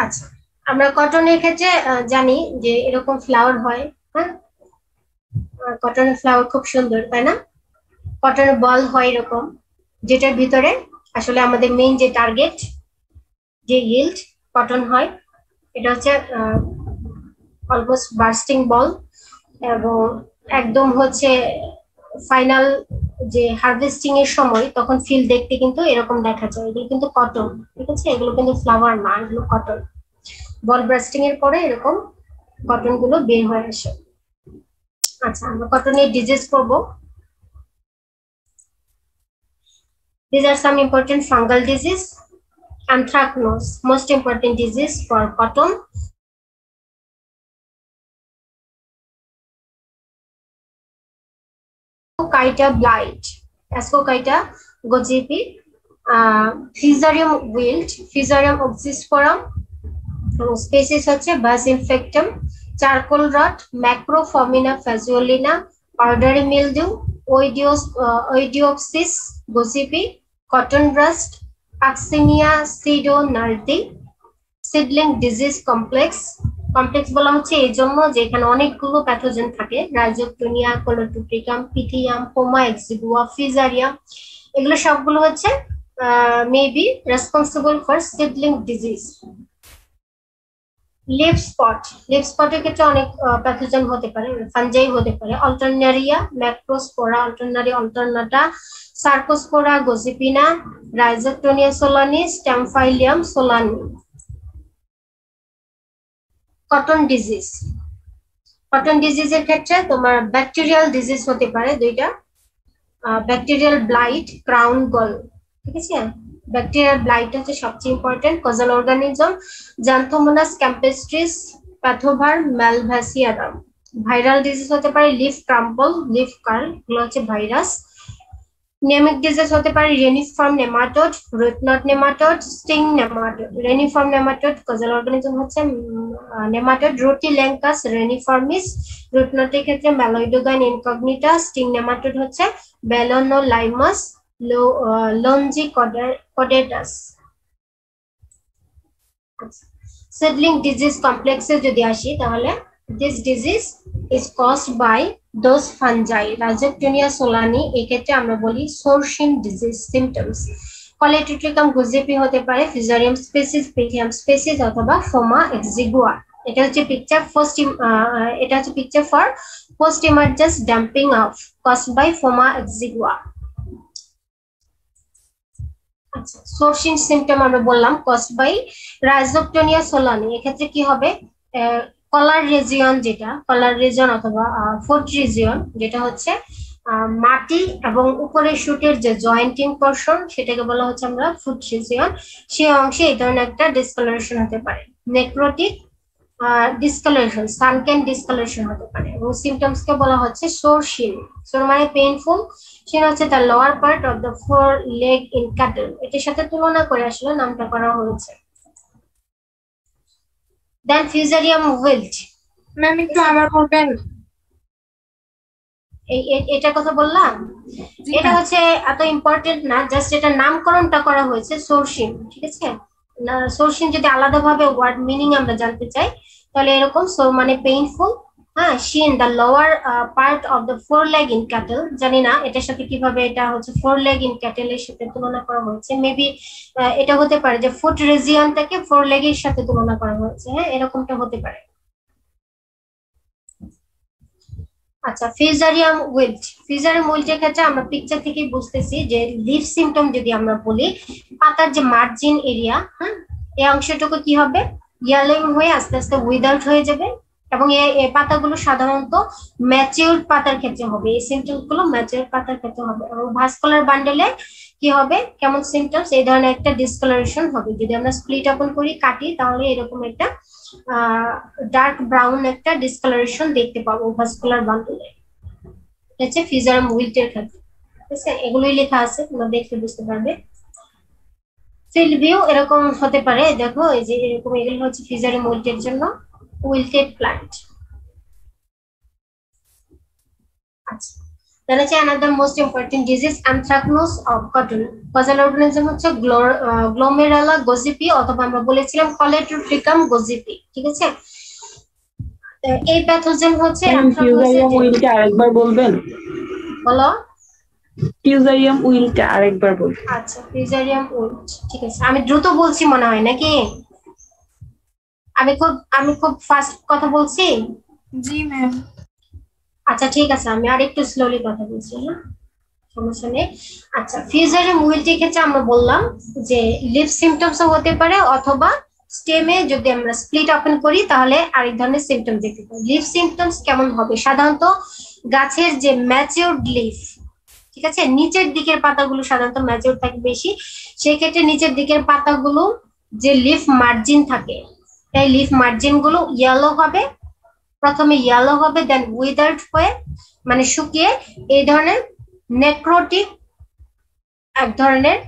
S1: আচ্ছা, আমরা কটনের ক্ষেত্রে জানি যে এরকম ফ্লাওয়ার হয়, হ্যাঁ? কটনের ফ্লাওয়ার খুব সুন্দর, তাই না? কটনের বল হয় এরকম, যেটার ভিতরে আসলে আমাদের মেইন যে টার্গেট, যে yield কটন হয়, এটা হচ্ছে অলমোস্ট বার্স্টিং বল এবং একদম হচ্ছে ফাইনাল যে হারভেস্টিং এর সময় তখন ফিল দেখতে কিন্তু এরকম দেখা যায়। এগুলো কিন্তু কটন, ঠিক আছে? এগুলো কিন্তু ফ্লাওয়ার না, এগুলো কটন। বল বার্স্টিং এর পরে এরকম কটন গুলো বের হয়ে আসে। আচ্ছা, আমরা কটনের ডিজিজ করব। These are some important fungal disease. Anthracnose, most important disease for cotton. Ascochyta blight, Ascochyta gojipi, Fusarium wilt, Fusarium oxysporum, species হচ্ছে Bus infectum, charcoal rot, Macrophomina phaseolina, powdery mildew, Oidiopsis gojipi, cotton rust, Axinia pseudonardi, seedling disease complex, complex বলা হচ্ছে এই জন্য যে এখানে অনেকগুলো pathogen থাকে, রাইজোপটোনিয়া, কোলোটুপ্রিকাম, Pythium, হোমা এক্সিগুয়া, ফিজারিয়াম, এগুলো সবগুলো হচ্ছে maybe responsible for seedling disease. Leaf স্পটের ক্ষেত্রে অনেক প্যাথোজেন হতে পারে, ফাঞ্জাই হতে পারে, অল্টারনারিয়া, ম্যাক্রোস্পোরা, অল্টারনারি অল্টারনাটা, সার্কোস্পোরা, গসিপিনা, রাইজোপটোনিয়া সোলানি, স্ট্যামফাইলিয়াম সোলানি। কটন ডিজিজের ক্ষেত্রে তোমার ব্যাকটেরিয়াল ডিজিজ হতে পারে দুইটা, ব্যাকটেরিয়াল ব্লাইট, ক্রাউন গল, ঠিক আছে। ব্যাকটেরিয়াল ব্লাইট হচ্ছে সবচেয়ে important. Causal organism Xanthomonas campestris, pathovar, malvacearum. Viral disease হতে পারে লিফ ক্রাম্পল, লিফ কার্ল, এগুলো হচ্ছে ভাইরাস। নেমিক ডিজিজ হতে পারে reniform nematode, root knot nematode, sting nematode. Reniform nematode causal organism হচ্ছে নেমাটোড, রুটিল্যাঙ্কাস রেনিফর্মিস। রুটনটের ক্ষেত্রে ম্যালয়েডোগাইন ইনকগনিটা, স্টিং নেমাটোড হচ্ছে বেলোনোলাইমাস লঞ্জিকোডেটাস। সিডলিং ডিজিজ কমপ্লেক্সে যদি আসি তাহলে this disease is caused by those fungi, Rhizoctonia solani, এক্ষেত্রে আমরা বলি সোরশিন ডিজিজ সিমটমস। কলেট্রিটিকাম গুজিপি হতে পারে, ফিজারিয়াম স্পেসিস, পিথিয়াম স্পেসিস অথবা ফোমা এক্সিগুয়া। এটা হচ্ছে picture for post emergence damping off caused by Phoma exigua. আচ্ছা, সোরশিন সিমটম আমরা বললাম কজড বাই রাইজোপটোনিয়া সোলানি। এক্ষেত্রে কি হবে, কলার রিজিয়ন অথবা ফুট রিজিয়ন, যেটা হচ্ছে মাটি এবং উপরের শুটের যে জয়েন্টিং পোরশন, সেটাকে বলা হচ্ছে আমরা ফুট রিজিয়ন। সেই অংশে এই ধরনের একটা ডিসকালারেশন হতে পারে, নেক্রোটিক ডিসকালারেশন, সানকেন ডিসকালারেশন হতে পারে। এবং সিমটমস কে বলা হচ্ছে সোরশিন। সোর মানে পেইনফুল, সেটা হচ্ছে the lower part of the fore leg in cattle, এটার সাথে তুলনা করে আসলে নামটা করা হয়েছে। দেন ফিজারিয়াম উইল্ট।
S9: ম্যাম একটু আবার বলবেন?
S1: এটার কথা বললাম, এটা হচ্ছে এত ইম্পর্টেন্ট না, জাস্ট এটা নামকরণটা করা হয়েছে সোরশিন, ঠিক আছে। সোরশিন যদি আলাদাভাবে ওয়ার্ড মিনিং আমরা জানতে চাই তাহলে এরকম, সোর মানে পেইনফুল, হ্যাঁ, shin the lower part of the fore leg in cattle. জানি না এটার সাথে কিভাবে এটা হচ্ছে ফোর লেগ ইন ক্যাটেলের সাথে তুলনা করা হয়েছে, মেবি এটা হতে পারে যে ফুট রিজিয়নটাকে ফোর লেগের সাথে তুলনা করা হয়েছে, হ্যাঁ, এরকমটা হতে পারে। আচ্ছা, ফিজারিয়াম উইল্টের ক্ষেত্রে আমরা পিকচার থেকেই বুঝতেছি যে লিফ সিমটম যদি আমরা বলি, পাতার যে মার্জিন এরিয়া, হ্যাঁ, এই অংশটুকু কি হবে, ইয়েলোইং হয়ে আস্তে আস্তে উইদাউট হয়ে যাবে। এবং এই পাতাগুলো সাধারণত ম্যাচিউরড পাতার ক্ষেত্রে হবে, এই সিমটমস গুলো ম্যাচিউরড পাতার ক্ষেত্রে হবে। এবং ভাস্কুলার বান্ডেলে কি হবে, কেমন সিমটমস, এই ধরনের একটা ডিসকালারেশন হবে। যদি আমরা স্প্লিট ওপেন করি, কাটি, তাহলে এরকম একটা ডার্ক ব্রাউন একটা ডিসকালারেশন দেখতে পাবো ভাস্কুলার বান্ডেলে। এটা হচ্ছে ফিজারিয়াম উইল্টের ক্ষেত্রে, ঠিক আছে। এগুলোই লেখা আছে, তোমরা দেখলে বুঝতে পারবে। ফিল্ড ভিউ এরকম হতে পারে, দেখো এই যে এরকম, এগুলো হচ্ছে ফিজারিয়াম উইল্টের জন্য উইল্টেড প্ল্যান্ট। আচ্ছা, then হচ্ছে another most important disease anthracnose of cotton. Causal organism হচ্ছে Glomerella gossipi অথবা আমরা বলেছিলাম Coledotrichum gossipi, ঠিক আছে। এই প্যাথোজেন হচ্ছে
S10: ফিউজারিয়াম উইলটা আরেকবার বলবেন?
S1: বলো।
S10: ফিউজারিয়াম উইলটা আরেকবার বলুন।
S1: আচ্ছা, ফিউজারিয়াম উইল্ট, ঠিক আছে। আমি দ্রুত বলছি মনে হয় নাকি? আমি খুব ফাস্ট কথা বলছি?
S9: জি ম্যাম।
S1: আচ্ছা, ঠিক আছে, আমি আর একটু স্লোলি কথা বলছি, হ্যাঁ, সমস্যা নেই। আচ্ছা, ফিউজারিয়াম উইল্টের ক্ষেত্রে আমরা বললাম যে লিফ সিমটমসও হতে পারে, অথবা স্টেমে যদি আমরা স্প্লিট ওপেন করি তাহলে আরেক ধরনের সিমটম দেখতে পাই। লিফ সিমটমস কেমন হবে, সাধারণত গাছের যে ম্যাচিউরড লিফ, ঠিক আছে, নিচের দিকের পাতাগুলো সাধারণত ম্যাচিউর থাকে বেশি, সেই ক্ষেত্রে নিচের দিকের পাতাগুলো যে লিফ মার্জিন থাকে, এই লিফ মার্জিন গুলো ইয়েলো হবে, প্রথমে ইয়েলো হবে, দেন উইদার্ড হয়ে মানে শুকিয়ে এই ধরনের নেক্রোটিক এক ধরনের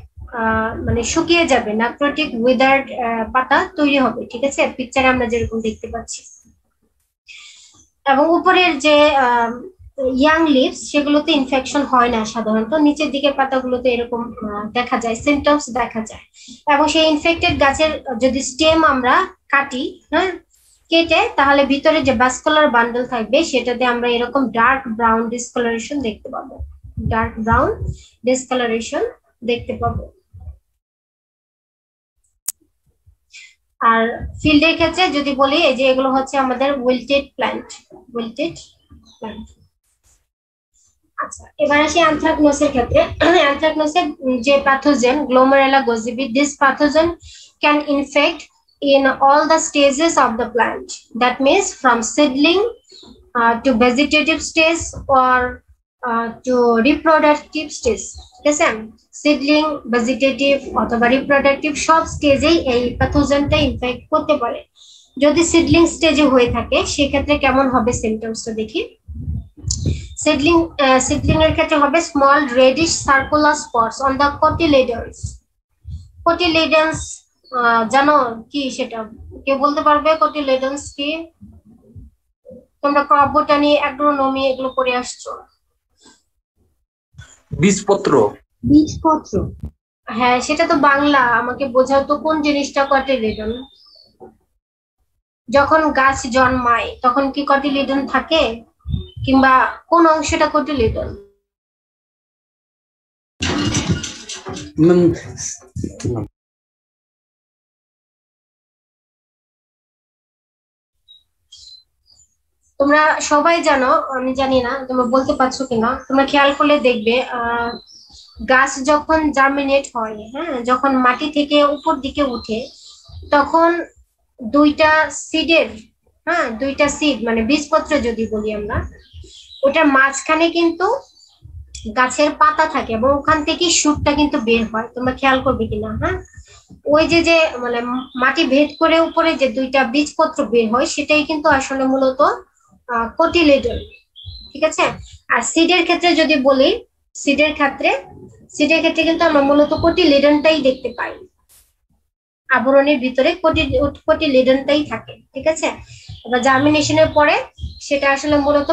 S1: মানে শুকিয়ে যাবে, নেক্রোটিক উইদার্ড পাতা তৈরি হবে, ঠিক আছে, পিকচারে আমরা যেরকম দেখতে পাচ্ছি। এবং উপরের যে ইয়াং লিভস সেগুলোতে ইনফেকশন হয় না সাধারণত, নিচের দিকের পাতাগুলোতে এরকম দেখা যায়, সিমটমস দেখা যায়। এবং সেই ইনফেক্টেড গাছের যদি স্টেম আমরা কাটি, হ্যাঁ, কেটে তাহলে ভিতরে যে ভাস্কুলার বান্ডল থাকবে সেটাতে আমরা এরকম ডার্ক ব্রাউন ডিসকালারেশন দেখতে পাবো, ডার্ক ব্রাউন ডিসকালারেশন দেখতে পাবো। আর ফিল্ডের ক্ষেত্রে যদি বলি এই যে এগুলো হচ্ছে আমাদের উইল্টেড প্ল্যান্ট, উইল্টেড প্ল্যান্ট। আচ্ছা, এবার আসি অ্যানথ্রাকনোসের ক্ষেত্রে। অ্যানথ্রাকনোসের যে pathogen Glomerella gossypii, this pathogen can infect in all the stages of the plant. That means from seedling to vegetative stage or to reproductive stage. ঠিক আছে, সিডলিং, ভেজিটেটিভ অথবা রিপ্রোডাক্টিভ সব স্টেজেই এই প্যাথোজেনটা ইনফেক্ট করতে পারে। যদি সিডলিং স্টেজে হয়ে থাকে সেক্ষেত্রে কেমন হবে সিমটমসটা দেখি। সিডলিং এর ক্ষেত্রে হবে small reddish circular spots on the cotyledons. Cotyledons জানো কি সেটা? কেউ বলতে পারবে কোটিলেডন্স কি? তোমরা ক্রপ বোটানি, অ্যাগ্রোনমি এগুলো পড়ে আসছো।
S7: বীজপত্র।
S1: বীজপত্র, হ্যাঁ সেটা তো বাংলা, আমাকে বোঝাও তো কোন জিনিসটা কোটিলেডন। যখন গাছ জন্মায় তখন কি কোটিলেডন থাকে, কিংবা কোন অংশটা কোটিলেডন? তোমরা সবাই জানো, আমি জানি না তোমরা বলতে পারছো কিনা, তোমরা খেয়াল করলে দেখবে গাছ যখন জার্মিনেট হয়, হ্যাঁ যখন মাটি থেকে উপর দিকে উঠে তখন দুইটা সিডের, হ্যাঁ দুইটা সিড মানে বীজপত্র যদি বলি আমরা, ওটার মাঝখানে কিন্তু গাছের পাতা থাকে এবং ওখান থেকে শুটটা কিন্তু বের হয়। তোমরা খেয়াল করবে কিনা, হ্যাঁ ওই যে মানে মাটি ভেদ করে উপরে যে দুইটা বীজপত্র বের হয় সেটাই কিন্তু আসলে মূলত কোটিলেডন। ঠিক আছে, আর সিডের ক্ষেত্রে যদি বলি, সিডের ক্ষেত্রে কিন্তু আমরা মূলত কোটিলেডনটাই দেখতে পাই, আবরণের ভিতরে কোটিলেডনটাই থাকে। ঠিক আছে, এবার জার্মিনেশনের পরে সেটা আসলে মূলত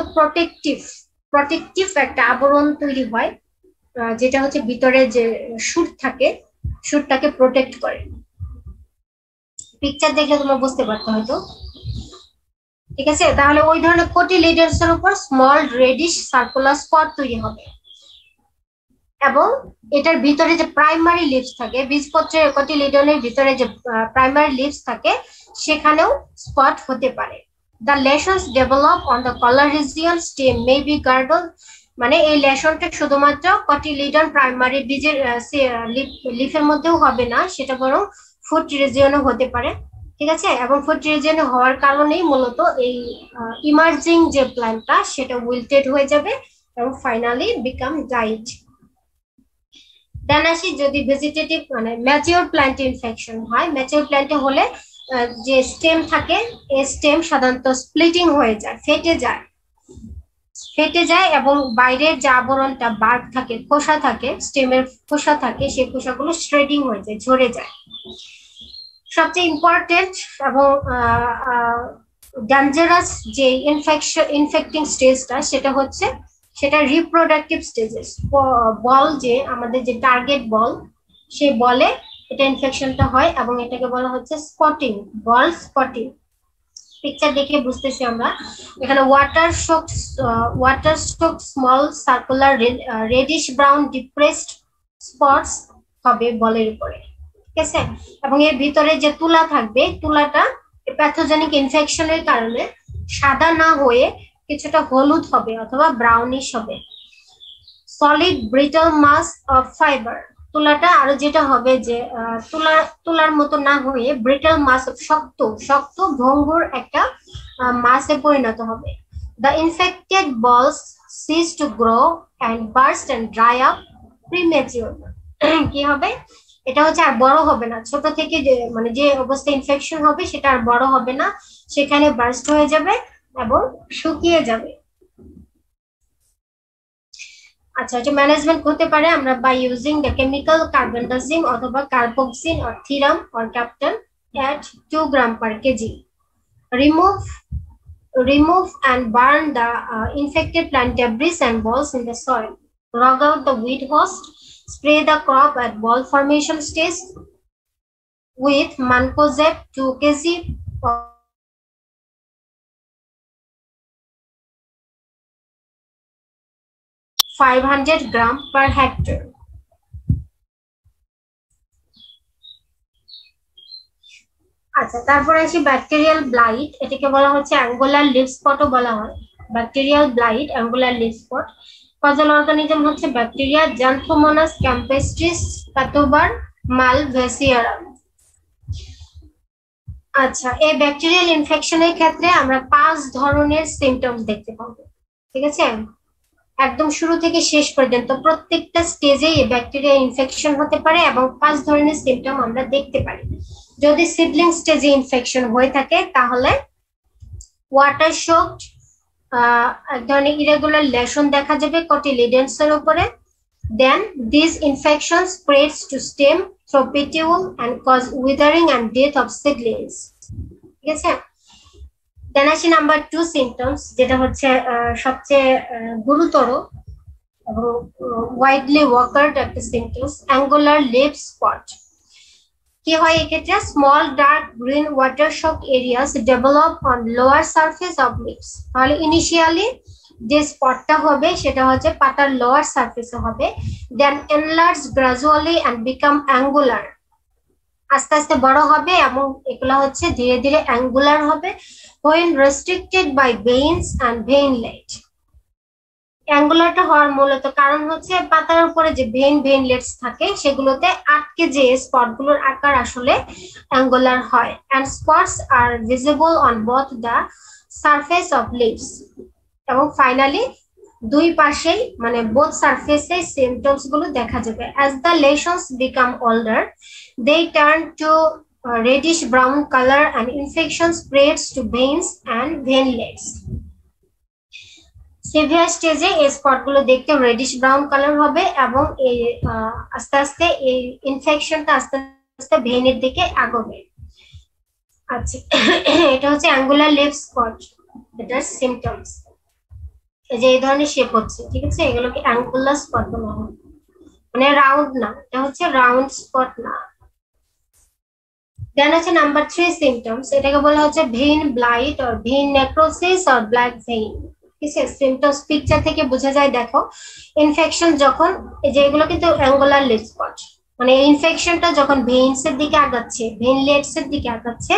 S1: প্রোটেক্টিভ একটা আবরণ তৈরি হয়, যেটা হচ্ছে ভিতরে যে শুট থাকে শুটটাকে প্রোটেক্ট করে। পিকচার দেখলে তোমরা বুঝতে পারতো হয়তো। ঠিক আছে, তাহলে ওই ধরনের কোটিলেডন্স এর উপর স্মল রেডিশ সার্কুলার স্পট তৈরি হবে এবং এটার ভিতরে যে প্রাইমারি লিভস থাকে, বীজপত্রের কোটিলেডনের ভিতরে যে প্রাইমারি লিভস থাকে সেখানেও স্পট হতে পারে। The lesions develop on the collar region stem may be girdled, মানে এই লেশনটা শুধুমাত্র কোটিলেডন প্রাইমারি বীজের লিফের মধ্যেও হবে না, সেটা বরং ফুট রিজিয়নও হতে পারে। ঠিক আছে, এবং ফুট রিজিয়নে হওয়ার কারণেই মূলত এই ইমার্জিং যে প্ল্যান্টটা সেটা উইল্টেড হয়ে যাবে এবং ফাইনালি বিকাম ডাইড। দেন আসি যদি ভেজিটেটিভ মানে ম্যাচিওর প্ল্যান্ট ইনফেকশন হয়, ম্যাচিওর প্ল্যান্টে হলে যে স্টেম থাকে এই স্টেম সাধারণত স্প্লিটিং হয়ে যায়, ফেটে যায় এবং বাইরের যে আবরণটা বার্ক থাকে, খোসা থাকে, স্টেমের খোসা থাকে, সেই খোসাগুলো শ্রেডিং হয়ে যায়, ঝরে যায়। সবচেয়ে ইম্পর্টেন্ট এবং ডেঞ্জারাস যে ইনফেক্টিং স্টেজটা সেটা রিপ্রোডাক্টিভ স্টেজেস। বল যে আমাদের যে টার্গেট বল, সেই বলে এটা ইনফেকশনটা হয় এবং এটাকে বলা হচ্ছে স্পটিং, বল স্পটিং। পিকচার দেখে বুঝতেছি আমরা, এখানে water stroke small circular radish brown depressed spots হবে বলের উপরে। ঠিক আছে, এবং এর ভিতরে যে তুলা থাকবে, তুলাটা প্যাথোজেনিক ইনফেকশনের কারণে সাদা না হয়ে কিছুটা হলুদ হবে অথবা ব্রাউনিশ হবে। Solid brittle mass of fibre, তুলাটা আরো যেটা হবে যে তুলার মতো না হয়ে ব্রিটল মাস, শক্ত ভঙ্গুর একটা মাসে পরিণত হবে। The infected bolls cease to grow and burst and dry up premature. কি হবে, এটা হচ্ছে আর বড় হবে না, ছোট থেকে মানে যে অবস্থায় ইনফেকশন হবে সেটা আর বড় হবে না, সেখানে বার্স্ট হয়ে যাবে এবং শুকিয়ে যাবে। আচ্ছা, এটা ম্যানেজমেন্ট করতে পারে আমরা by using the chemical carbendazim অথবা carboxin or thiram or captan at 2 gram per kg. Remove and burn the infected plant debris and balls in the soil. Rug out the weed host. Spray the crop at ball formation stage with Mancozeb 2 kg 500 gram per hectare. আচ্ছা, তারপরে আসি bacterial blight. এটাকে বলা হচ্ছে angular leaf স্পটও বলা হয়। Bacterial blight, angular leaf spot. কজন organism হচ্ছে ব্যাকটেরিয়া, জ্যান্থোমোনাস ক্যাম্পেস্ট্রিস, পাটোবার, মালভেসিয়ারাম। আচ্ছা, এই ব্যাকটেরিয়াল ইনফেকশনের ক্ষেত্রে আমরা 5 ধরনের সিমটমস দেখতে পাবো, ঠিক আছে? একদম শুরু থেকে শেষ পর্যন্ত প্রত্যেকটা স্টেজে এই ব্যাকটেরিয়া ইনফেকশন হতে পারে এবং 5 ধরনের সিমটম আমরা দেখতে পারি। যদি সিডলিং স্টেজে ইনফেকশন হয়ে থাকে তাহলে ওয়াটার শকড, এক ধরনের ইরেগুলার লেশন দেখা যাবে কটিলিডেন্স এর উপরে। Then this infection spreads to stem through petiole and cause withering and death of seedlings, ঠিক আছে? দেন আসি নাম্বার 2 সিমটমস, যেটা হচ্ছে সবচেয়ে গুরুতর এবং ওয়াইডলি ওয়াকার্ড একটা সিমটমস, অ্যাঙ্গুলার লিফ স্পট। কি হয় এক্ষেত্রে? Small dark green water soaked areas develop on lower surface of leaves. তাহলে ইনিশিয়ালি যে স্পটটা হবে সেটা হচ্ছে পাতার লোয়ার সারফেসে হবে, then enlarge gradually and become angular. আস্তে আস্তে বড় হবে এবং এগুলা হচ্ছে ধীরে ধীরে অ্যাঙ্গুলার হবে when restricted by veins and veinlet. অ্যাঙ্গুলারটা হওয়ার মূলত কারণ হচ্ছে পাতার উপরে যে ভেইনলেটস থাকে সেগুলোতে আটকে যে স্পটগুলোর আকার আসলে অ্যাঙ্গুলার হয়, and spots are visible on both the surface of leaves. এবং ফাইনালি দুই পাশেই মানে বোথ সারফেসে সিমটমস গুলো দেখা যাবে। as the lesions become older they turn to reddish brown color and infection spreads to veins and veinlets. Severe স্টেজে এই স্পটগুলো দেখতে রেডিশ ব্রাউন কালার হবে এবং এই আস্তে আস্তে এই ইনফেকশনটা আস্তে আস্তে ভেইনের দিকে আগবে। আচ্ছা, এটা হচ্ছে অ্যাঙ্গুলার লিফ স্পট, এটার সিমটমস। এই যে এই ধরনের শেপ হচ্ছে, ঠিক আছে? এগুলোকে অ্যাঙ্গুলার স্পট বলা হয়, মানে রাউন্ড না, এটা হচ্ছে রাউন্ড স্পট না। দেন আছে নাম্বার 3 সিমটমস, এটাকে বলা হচ্ছে vein blight or vein necrosis or black vein. ঠিক আছে, সিমটমস পিকচার থেকে বোঝা যায়। দেখো ইনফেকশন যখন, এই যে এগুলো কিন্তু অ্যাঙ্গুলার লিফ স্পট, মানে ইনফেকশনটা যখন ভেইনস এর দিকে আগাচ্ছে, ভেইনলেটস এর দিকে আগাচ্ছে,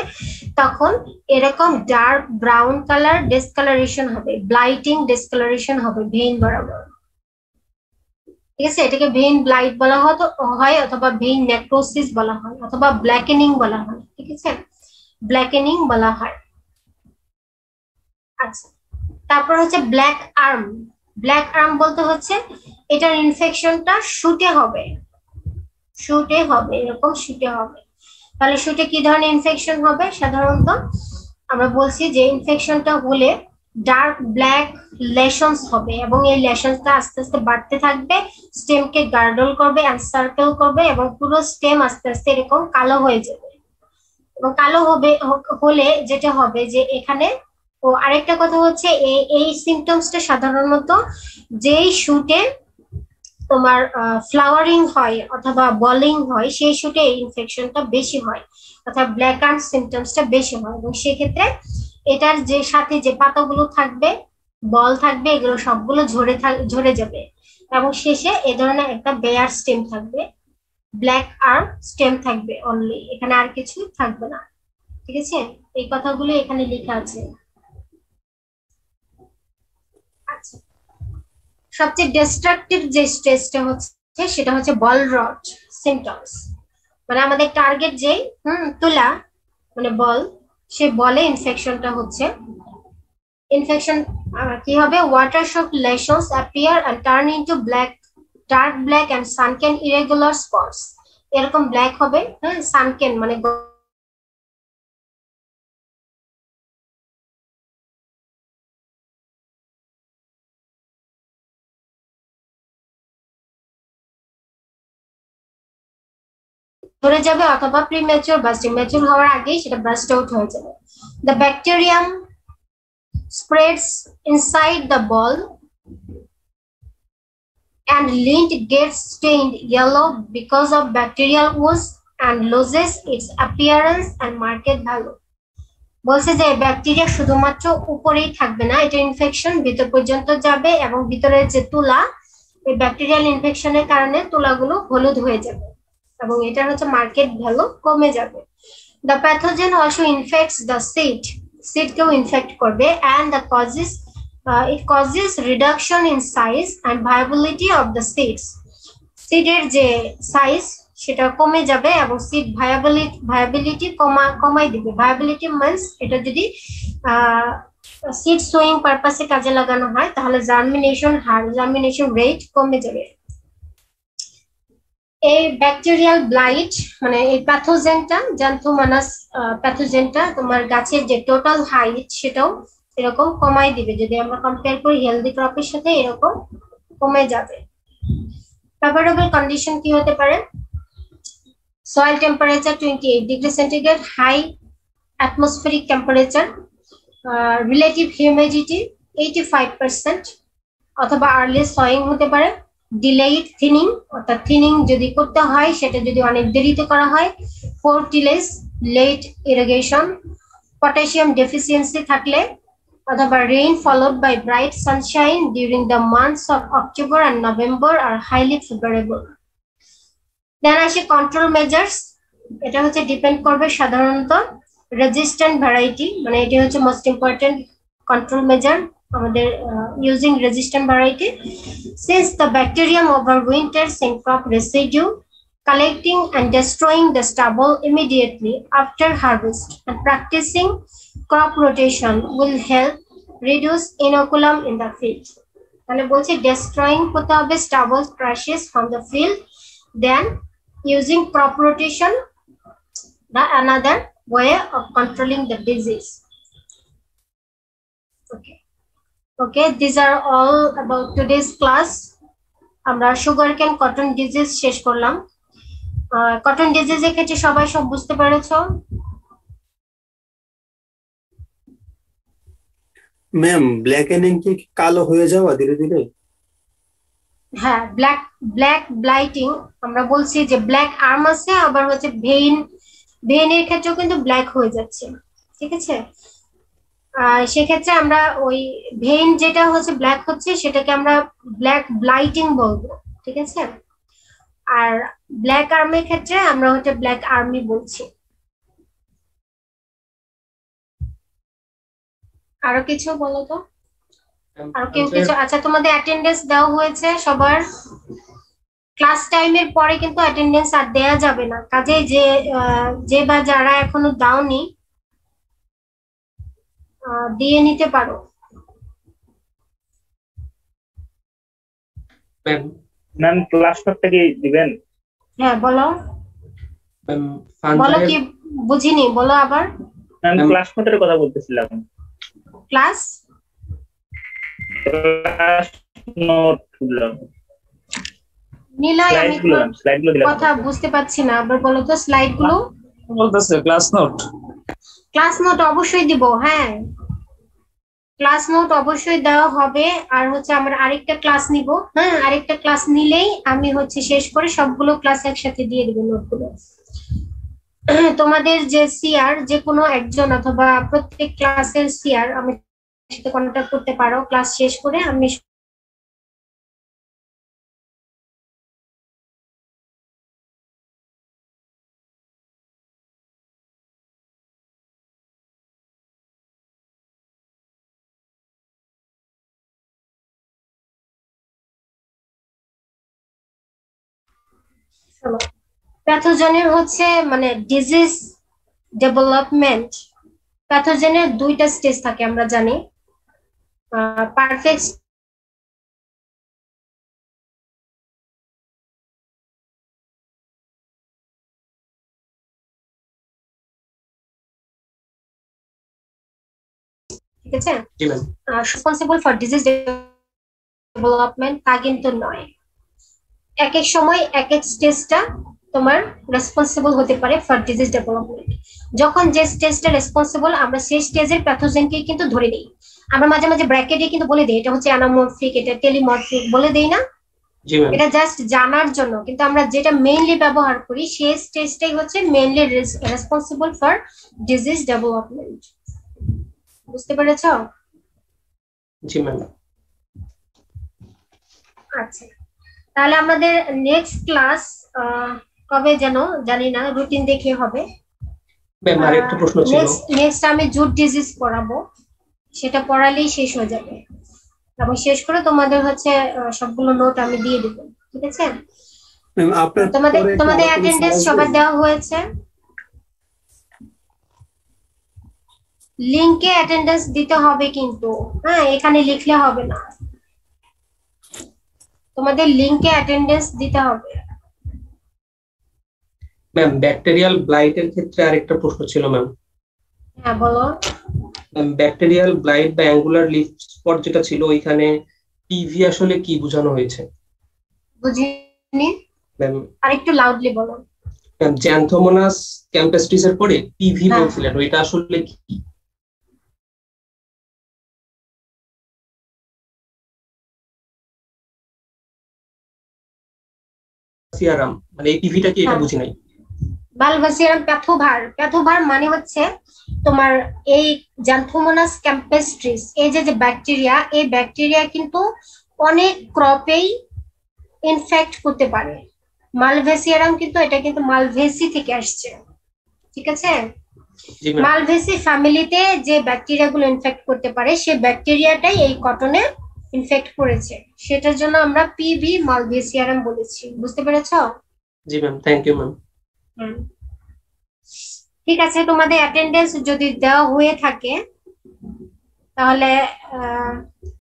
S1: তখন এরকম ডার্ক ব্রাউন কালার ডিসকালারেশন হবে, ব্লাইটিং ডিসকালারেশন হবে ভেইন বরাবর। ঠিক আছে, এটাকে ভেইন ব্লাইট বলা হয় অথবা ভেইন নেক্রোসিস বলা হয় অথবা ব্ল্যাকেনিং বলা হয়। ঠিক আছে, ব্ল্যাকেনিং বলা হয়। আচ্ছা, তারপর হচ্ছে ব্ল্যাক আর্ম। ব্ল্যাক আর্ম বলতে হচ্ছে এটার ইনফেকশনটা শুটে হবে, এরকম শুটে হবে। তাহলে শুটে কি ধরনের ইনফেকশন হবে? সাধারণত আমরা বলছি যে ইনফেকশনটা হলে ডার্ক ব্ল্যাক লেশনস হবে এবং এই লেশনসটা আস্তে আস্তে বাড়তে থাকবে, স্টেমকে গার্ডল করবে, সার্কেল করবে এবং পুরো স্টেম আস্তে আস্তে এরকম কালো হয়ে যাবে। এবং কালো হলে যেটা হবে যে এখানে, ও আরেকটা কথা হচ্ছে এই সিমটমসটা সাধারণত যেই শুটে তোমার ফ্লাওয়ারিং হয় অথবা বলিং হয় সেই শুটে এই ইনফেকশনটা বেশি হয়, অর্থাৎ ব্ল্যাক আর্ম সিমটমসটা বেশি হয়। এবং সেক্ষেত্রে এটার যে সাথে যে পাতাগুলো থাকবে, বল থাকবে, এগুলো সবগুলো ঝরে যাবে এবং শেষে এ ধরনের একটা বেয়ার স্টেম থাকবে, ব্ল্যাক আর্ম স্টেম থাকবে অনলি, এখানে আর কিছু থাকবে না। ঠিক আছে, এই কথাগুলো এখানে লেখা আছে। আচ্ছা, সবচেয়ে ডিস্ট্রাকটিভ যে স্টেজটা হচ্ছে সেটা হচ্ছে বল রট সিমটমস, মানে আমাদের টার্গেট যেই তুলা মানে বল, সে বলে ইনফেকশনটা হচ্ছে। ইনফেকশন কি হবে? Water soaked lesions appear and turn into black, dark black and sunken irregular spots. এরকম ব্ল্যাক হবে, সানকেন মানে ধরে যাবে অথবা প্রিম্যাচিউর বাস্টিং, ম্যাচিউর হওয়ার আগেই সেটা বাস্ট আউট হয়ে যাবে। The bacterium spreads inside the ball and lint gets stained yellow because of bacterial ooze and loses its appearance and market value. বলছে যে ব্যাকটেরিয়া শুধুমাত্র উপরেই থাকবে না, এটা ইনফেকশন ভিতর পর্যন্ত যাবে এবং ভিতরের যে তুলা এই ব্যাকটেরিয়াল ইনফেকশনের কারণে তুলাগুলো হলুদ হয়ে যাবে এবং এটা হচ্ছে মার্কেট ভ্যালু কমে যাবে। The pathogen also infects the seed. Seed কেও ইনফেক্ট করবে and it causes reduction in size and viability of the seeds. সিডের যে সাইজ সেটা কমে যাবে এবং সিড ভায়াবিলিটি কমাই দিবে। ভায়াবিলিটি মিন্স এটা যদি সিড সোয়িং পারপাসে কাজে লাগানো হয় তাহলে জার্মিনেশন রেট কমে যাবে। এই ব্যাকটেরিয়াল ব্লাইট মানে এই প্যাথোজেনটা জ্যান্থোমোনাস প্যাথোজেনটা তোমার গাছের যে টোটাল হাইট সেটাও এরকম কমাই দিবে। যদি আমরা কম্পেয়ার করি হেলদি ক্রপের সাথে এরকম কমে যাবে। ফেভারেবল কন্ডিশন কি হতে পারে? Soil temperature 28 degree centigrade, high atmospheric temperature, relative humidity 85% অথবা আর্লি সয়িং হতে পারে, ডিলেইড থিনিং অর্থাৎ থিনিং যদি করতে হয় সেটা যদি অনেক দেরিতে করা হয়, poor tillage, late irrigation, potassium deficiency থাকলে অথবা rain followed by bright sunshine during the months of October and November are highly favourable. Then আসে কন্ট্রোল মেজার্স। এটা হচ্ছে ডিপেন্ড করবে সাধারণত রেজিস্ট্যান্ট ভ্যারাইটি, মানে এটি হচ্ছে মোস্ট ইম্পর্টেন্ট কন্ট্রোল মেজার আমাদের using resistant variety. Since the bacterium overwinters in crop residue, collecting and destroying the stubble immediately after harvest and practicing crop rotation will help reduce inoculum in the field. তাহলে বলছি destroying করতে হবে stubble crashes from the field, then using crop rotation the another way of controlling the disease. Okay, these are all about today's class. আমরা sugarcane cotton disease শেষ করলাম। Cotton ডিজিজের ক্ষেত্রে সবাই সব বুঝতে পেরেছো?
S7: ম্যাম ব্ল্যাকেনিং কি কালো হয়ে যাওয়া ধীরে ধীরে?
S1: হ্যাঁ, ব্ল্যাক ব্লাইটিং আমরা বলছি যে ব্ল্যাক আর্ম আছে, আবার হচ্ছে ভেইনের ক্ষেত্রেও কিন্তু ব্ল্যাক হয়ে যাচ্ছে, ঠিক আছে? সেক্ষেত্রে আমরা ওই ভেইন যেটা হচ্ছে ব্ল্যাক হচ্ছে সেটাকে আমরা ব্ল্যাক ব্লাইটিং বলবো, ঠিক আছে? আর ব্ল্যাক আর্মের ক্ষেত্রে আমরা হচ্ছে ব্ল্যাক আর্মি বলছি। আরো কিছু বলো তো, আর কেউ কিছু? আচ্ছা, তোমাদের অ্যাটেন্ডেন্স দেওয়া হয়েছে সবার? ক্লাস টাইমের পরে কিন্তু অ্যাটেন্ডেন্স আর দেয়া যাবে না, কাজেই যে বা যারা এখনো দাওনি দিয়ে নিতে পারো।
S6: ম্যাম ক্লাস নোটটা কি দিবেন?
S1: হ্যাঁ বলো, বলো কি বুঝিনি, বলো আবার।
S6: ম্যাম ক্লাস নোটের কথা বলতেছিলাম।
S1: ক্লাস
S6: নোট
S1: নিলাই, আমি
S6: স্লাইডগুলো দিলাম,
S1: কথা বুঝতে পারছি না, আবার বলো তো। স্লাইড গুলো
S11: বলতেছে ক্লাস নোট
S1: অবশ্যই দিব। হ্যাঁ, ক্লাস নোট অবশ্যই দেওয়া হবে। আর হচ্ছে আমরা আরেকটা ক্লাস নিব। হ্যাঁ, আরেকটা ক্লাস নিলেই আমি হচ্ছে শেষ করে সবগুলো ক্লাস একসাথে দিয়ে দেবো নোটগুলো। তোমাদের যে সিআর, যে কোনো একজন অথবা প্রত্যেক ক্লাসের সিআর আমার সাথে কন্ট্যাক্ট করতে পারো। ক্লাস শেষ করে আমি প্যাথোজেনের হচ্ছে মানে ডিজিজ ডেভেলপমেন্ট, প্যাথোজেনের দুইটা স্টেজ থাকে আমরা জানি। পারফেক্ট ঠিক আছে, রেসপন্সিবল ফর ডিজিজ ডেভেলপমেন্ট তা কিন্তু নয়। এক এক সময় এক এক স্টেজটা তোমার রেসপন্সিবল হতে পারে ফর ডিজিজ ডেভেলপমেন্ট। যখন যে স্টেজটা রেসপন্সিবল আমরা সেই স্টেজের প্যাথোজেনকে কিন্তু ধরে দিই। আমরা মাঝে মাঝে ব্র্যাকেটে কিন্তু বলে দিই এটা হচ্ছে অ্যানামরফিক, এটা টেলিমরফিক বলে দেই না, এটা জাস্ট জানার জন্য। কিন্তু আমরা যেটা মেইনলি ব্যবহার করি সেই স্টেজটাই হচ্ছে mainly responsible for disease development. বুঝতে পেরেছো?
S11: জি ম্যাম।
S1: আচ্ছা, তাহলে আমাদের নেক্সট ক্লাস কবে যেন জানি না, রুটিন দেখে হবে।
S11: ম্যাম আরেকটা প্রশ্ন ছিল।
S1: নেক্সট আমি জুট ডিজিজ পড়াবো, সেটা পড়ালেই শেষ হয়ে যাবে এবং শেষ করে তোমাদের হচ্ছে সবগুলো নোট আমি দিয়ে দেব, ঠিক আছে?
S7: ম্যাম আপনার
S1: তোমাদের অ্যাটেন্ডেন্স সবার দেওয়া হয়েছে, লিংকে অ্যাটেন্ডেন্স দিতে হবে কিন্তু, হ্যাঁ এখানে লিখলে হবে না, তোমাদের লিংকে অ্যাটেন্ডেন্স দিতে হবে।
S11: ম্যাম ব্যাকটেরিয়াল ব্লাইটের ক্ষেত্রে আরেকটা প্রশ্ন ছিল ম্যাম।
S1: হ্যাঁ বলো।
S11: ব্যাকটেরিয়াল ব্লাইট বা অ্যাঙ্গুলার লিফ স্পট যেটা ছিল, ওইখানে পিভি আসলে কি বোঝানো হয়েছে?
S1: বুঝিনি,
S11: ম্যাম
S1: আরেকটু লাউডলি বলো।
S11: ম্যাম জ্যান্থোমোনাস ক্যাম্পেস্ট্রিস এর পরে পিভি বলছিলেন, ওইটা আসলে কি? সিয়ারাম মানে এই পিভিটা কি, এটা বুঝি নাই।
S1: বালভাসিয়ারাম প্যাথোভার মানে হচ্ছে তোমার এই জ্যান্থোমোনাস ক্যাম্পেস্ট্রিস, এই যে ব্যাকটেরিয়া, এই ব্যাকটেরিয়া কিন্তু অনেক ক্রপেই ইনফেক্ট করতে পারে। মালভেসিয়ারাম কিন্তু এটা কিন্তু মালভেসি থেকে আসছে, ঠিক আছে? মালভেসি ফ্যামিলিতে যে ব্যাকটেরিয়া গুলো ইনফেক্ট করতে পারে, সেই ব্যাকটেরিয়াটাই এই কটনে ইনফেক্ট করেছে, সেটার জন্য আমরা পিভি মালভেসিয়ারাম বলেছি। বুঝতে পেরেছো?
S11: জি ম্যাম, থ্যাংক ইউ ম্যাম।
S1: ঠিক আছে, তোমাদের অ্যাটেন্ডেন্স যদি দেওয়া হয়ে থাকে তাহলে